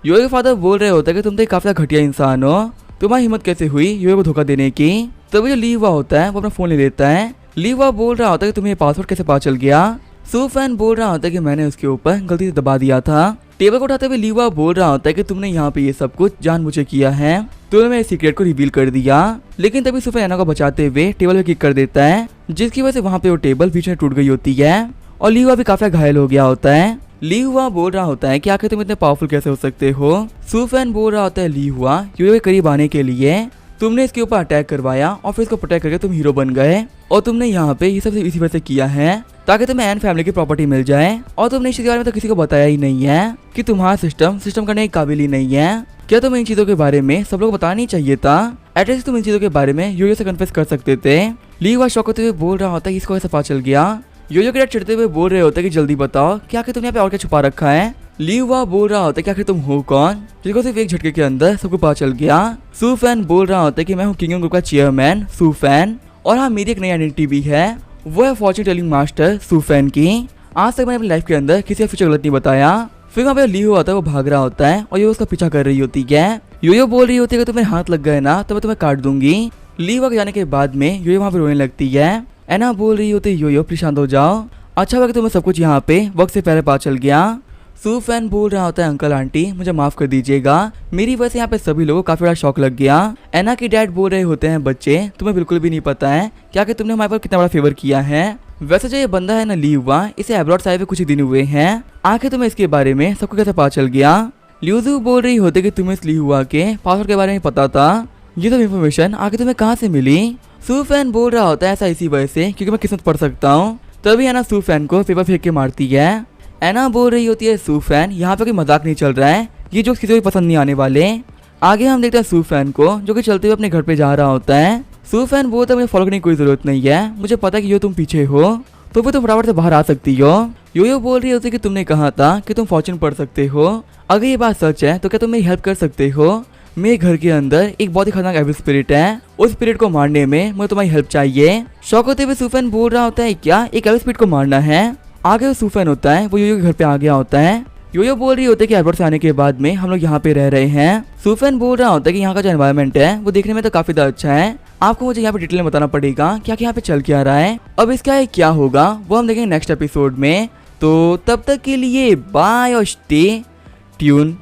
योयो के फादर बोल रहे होते हैं कि तुम तो काफी घटिया इंसान हो, तुम्हारी हिम्मत कैसे हुई योयो को धोखा देने की। तभी जो ली हुआ होता है वो अपना फोन ले लेता है। ली हुआ बोल रहा होता है कि तुम्हें पासवर्ड कैसे पता चल गया। सूफैन बोल रहा होता है कि मैंने उसके ऊपर गलती से दबा दिया था। टेबल को उठाते हुए ली हुआ बोल रहा होता है कि तुमने यहाँ पे ये सब कुछ जानबूझ किया है, तुमने मेरे सीक्रेट को रिवील कर दिया। लेकिन तभी सूफैन ऐना को बचाते हुए टेबल पे किक कर देता है, जिसकी वजह से वहाँ पे वो टेबल बीच में टूट गई होती है और ली हुआ भी काफी घायल हो गया होता है। ली हुआ बोल रहा होता है कि आखिर तुम इतने पावरफुल कैसे हो सकते हो। सूफैन बोल रहा होता है ली हुआ योयो के करीब आने के लिए तुमने इसके ऊपर अटैक करवाया और फिर इसको प्रोटेक्ट करके तुम हीरो बन गए, और तुमने यहाँ पे ये सब इसी वजह से किया है ताकि तुम्हें एन फैमिली की प्रॉपर्टी मिल जाए, और तुमने इस बारे में तो किसी को बताया ही नहीं है कि तुम्हारा सिस्टम करने के काबिल ही नहीं है। क्या तुम्हें इन चीजों के बारे में सब लोग बताना नहीं चाहिए था, एटलीस्ट तुम इन चीजों के बारे में योयो से कन्फेस कर सकते थे। ली हुआ शौक होते हुए बोल रहा होता है इसको ऐसा पता चल गया। योयो के डैड चिढ़ते हुए बोल रहे होते कि जल्दी बताओ क्या कि तुमने यहाँ पे और क्या छुपा रखा है। ली हुआ बोल रहा होता है कि आखिर तुम हो कौन, जिसको सिर्फ एक झटके के अंदर सबको पता चल गया। सूफैन बोल रहा होता है कि मैं हूँ किंगडम ग्रुप का चेयरमैन सूफैन, और हाँ मेरी एक नई आइडेंटिटी भी है, वो है फॉर्चून टेलिंग मास्टर सूफैन की। आज तक मैंने अपनी लाइफ के अंदर किसी का फ्यूचर गलत नहीं बताया। फिर वहाँ पे ली हुआ होता है वो भाग रहा होता है और ये उसका पीछा कर रही होती है। योयो बोल रही होती है कि तुम्हें हाथ लग गए ना तो मैं तुम्हें काट दूंगी। ली हुआ के जाने के बाद में योयो वहाँ पे रोने लगती है। ऐना बोल रही होती है योयो प्लीज शांत हो जाओ, अच्छा हुआ कि तुम्हें सब कुछ यहाँ पे वक्त से पहले पता चल गया। सूफैन बोल रहा होता है अंकल आंटी मुझे माफ कर दीजिएगा, मेरी वजह से यहाँ पे सभी लोगों को काफी बड़ा शौक लग गया। ऐना के डैड बोल रहे होते हैं बच्चे तुम्हें बिल्कुल भी नहीं पता है क्या कि तुमने हमारे पर कितना बड़ा फेवर किया है, वैसे जो ये बंदा है ना ली हुआ, इसे अब्रॉड से आए हुए कुछ ही दिन हुए हैं। आखिर तुम्हें इसके बारे में सबको कैसे पता चल गया? ल्यूजू बोल रही होते कि तुम्हें इस ली हुआ के पासवर्ड के बारे में पता था। ये सब इन्फॉर्मेशन आखिर तुम्हें कहाँ से मिली? सूफैन बोल रहा होता है ऐसा इसी वजह से क्योंकि मैं किस्मत पढ़ सकता हूँ। तभी है ना सूफैन को पेपर फेंक के मारती है। एना बोल रही होती है सूफैन यहाँ पे कोई मजाक नहीं चल रहा है, ये जो किसी को भी पसंद नहीं आने वाले। आगे हम देखते हैं सूफैन को जो कि चलते हुए अपने घर पे जा रहा होता है। सूफैन बोलता है मुझे फॉलो करने की कोई जरूरत नहीं है, मुझे पता है कि यो तुम पीछे हो तो फिर तुम फटाफट से बाहर आ सकती हो। यो बोल रही होती है कि तुमने कहा था कि तुम फॉर्च्यून पढ़ सकते हो, अगर ये बात सच है तो क्या तुम मेरी हेल्प कर सकते हो? मेरे घर के अंदर एक बहुत ही खतरनाक एविल स्पिरिट है, उस स्पिरिट को मारने में मुझे तुम्हारी हेल्प चाहिए। शौक होते हुए सूफैन बोल रहा होता है क्या एक एविल स्पिरिट को मारना है? आगे वो सूफैन होता है वो यो के घर पे आ गया होता है। यो बोल रही होती है कि एयरपोर्ट से आने के बाद में हम लोग यहाँ पे रह रहे हैं। सूफैन बोल रहा होता है कि यहाँ का जो एनवायरनमेंट है वो देखने में तो काफी ज्यादा अच्छा है, आपको मुझे यहाँ पे डिटेल में बताना पड़ेगा क्या यहाँ पे चल के आ रहा है। अब इसका क्या होगा वो हम देखेंगे नेक्स्ट एपिसोड में। तो तब तक के लिए बाय और स्टे ट्यून।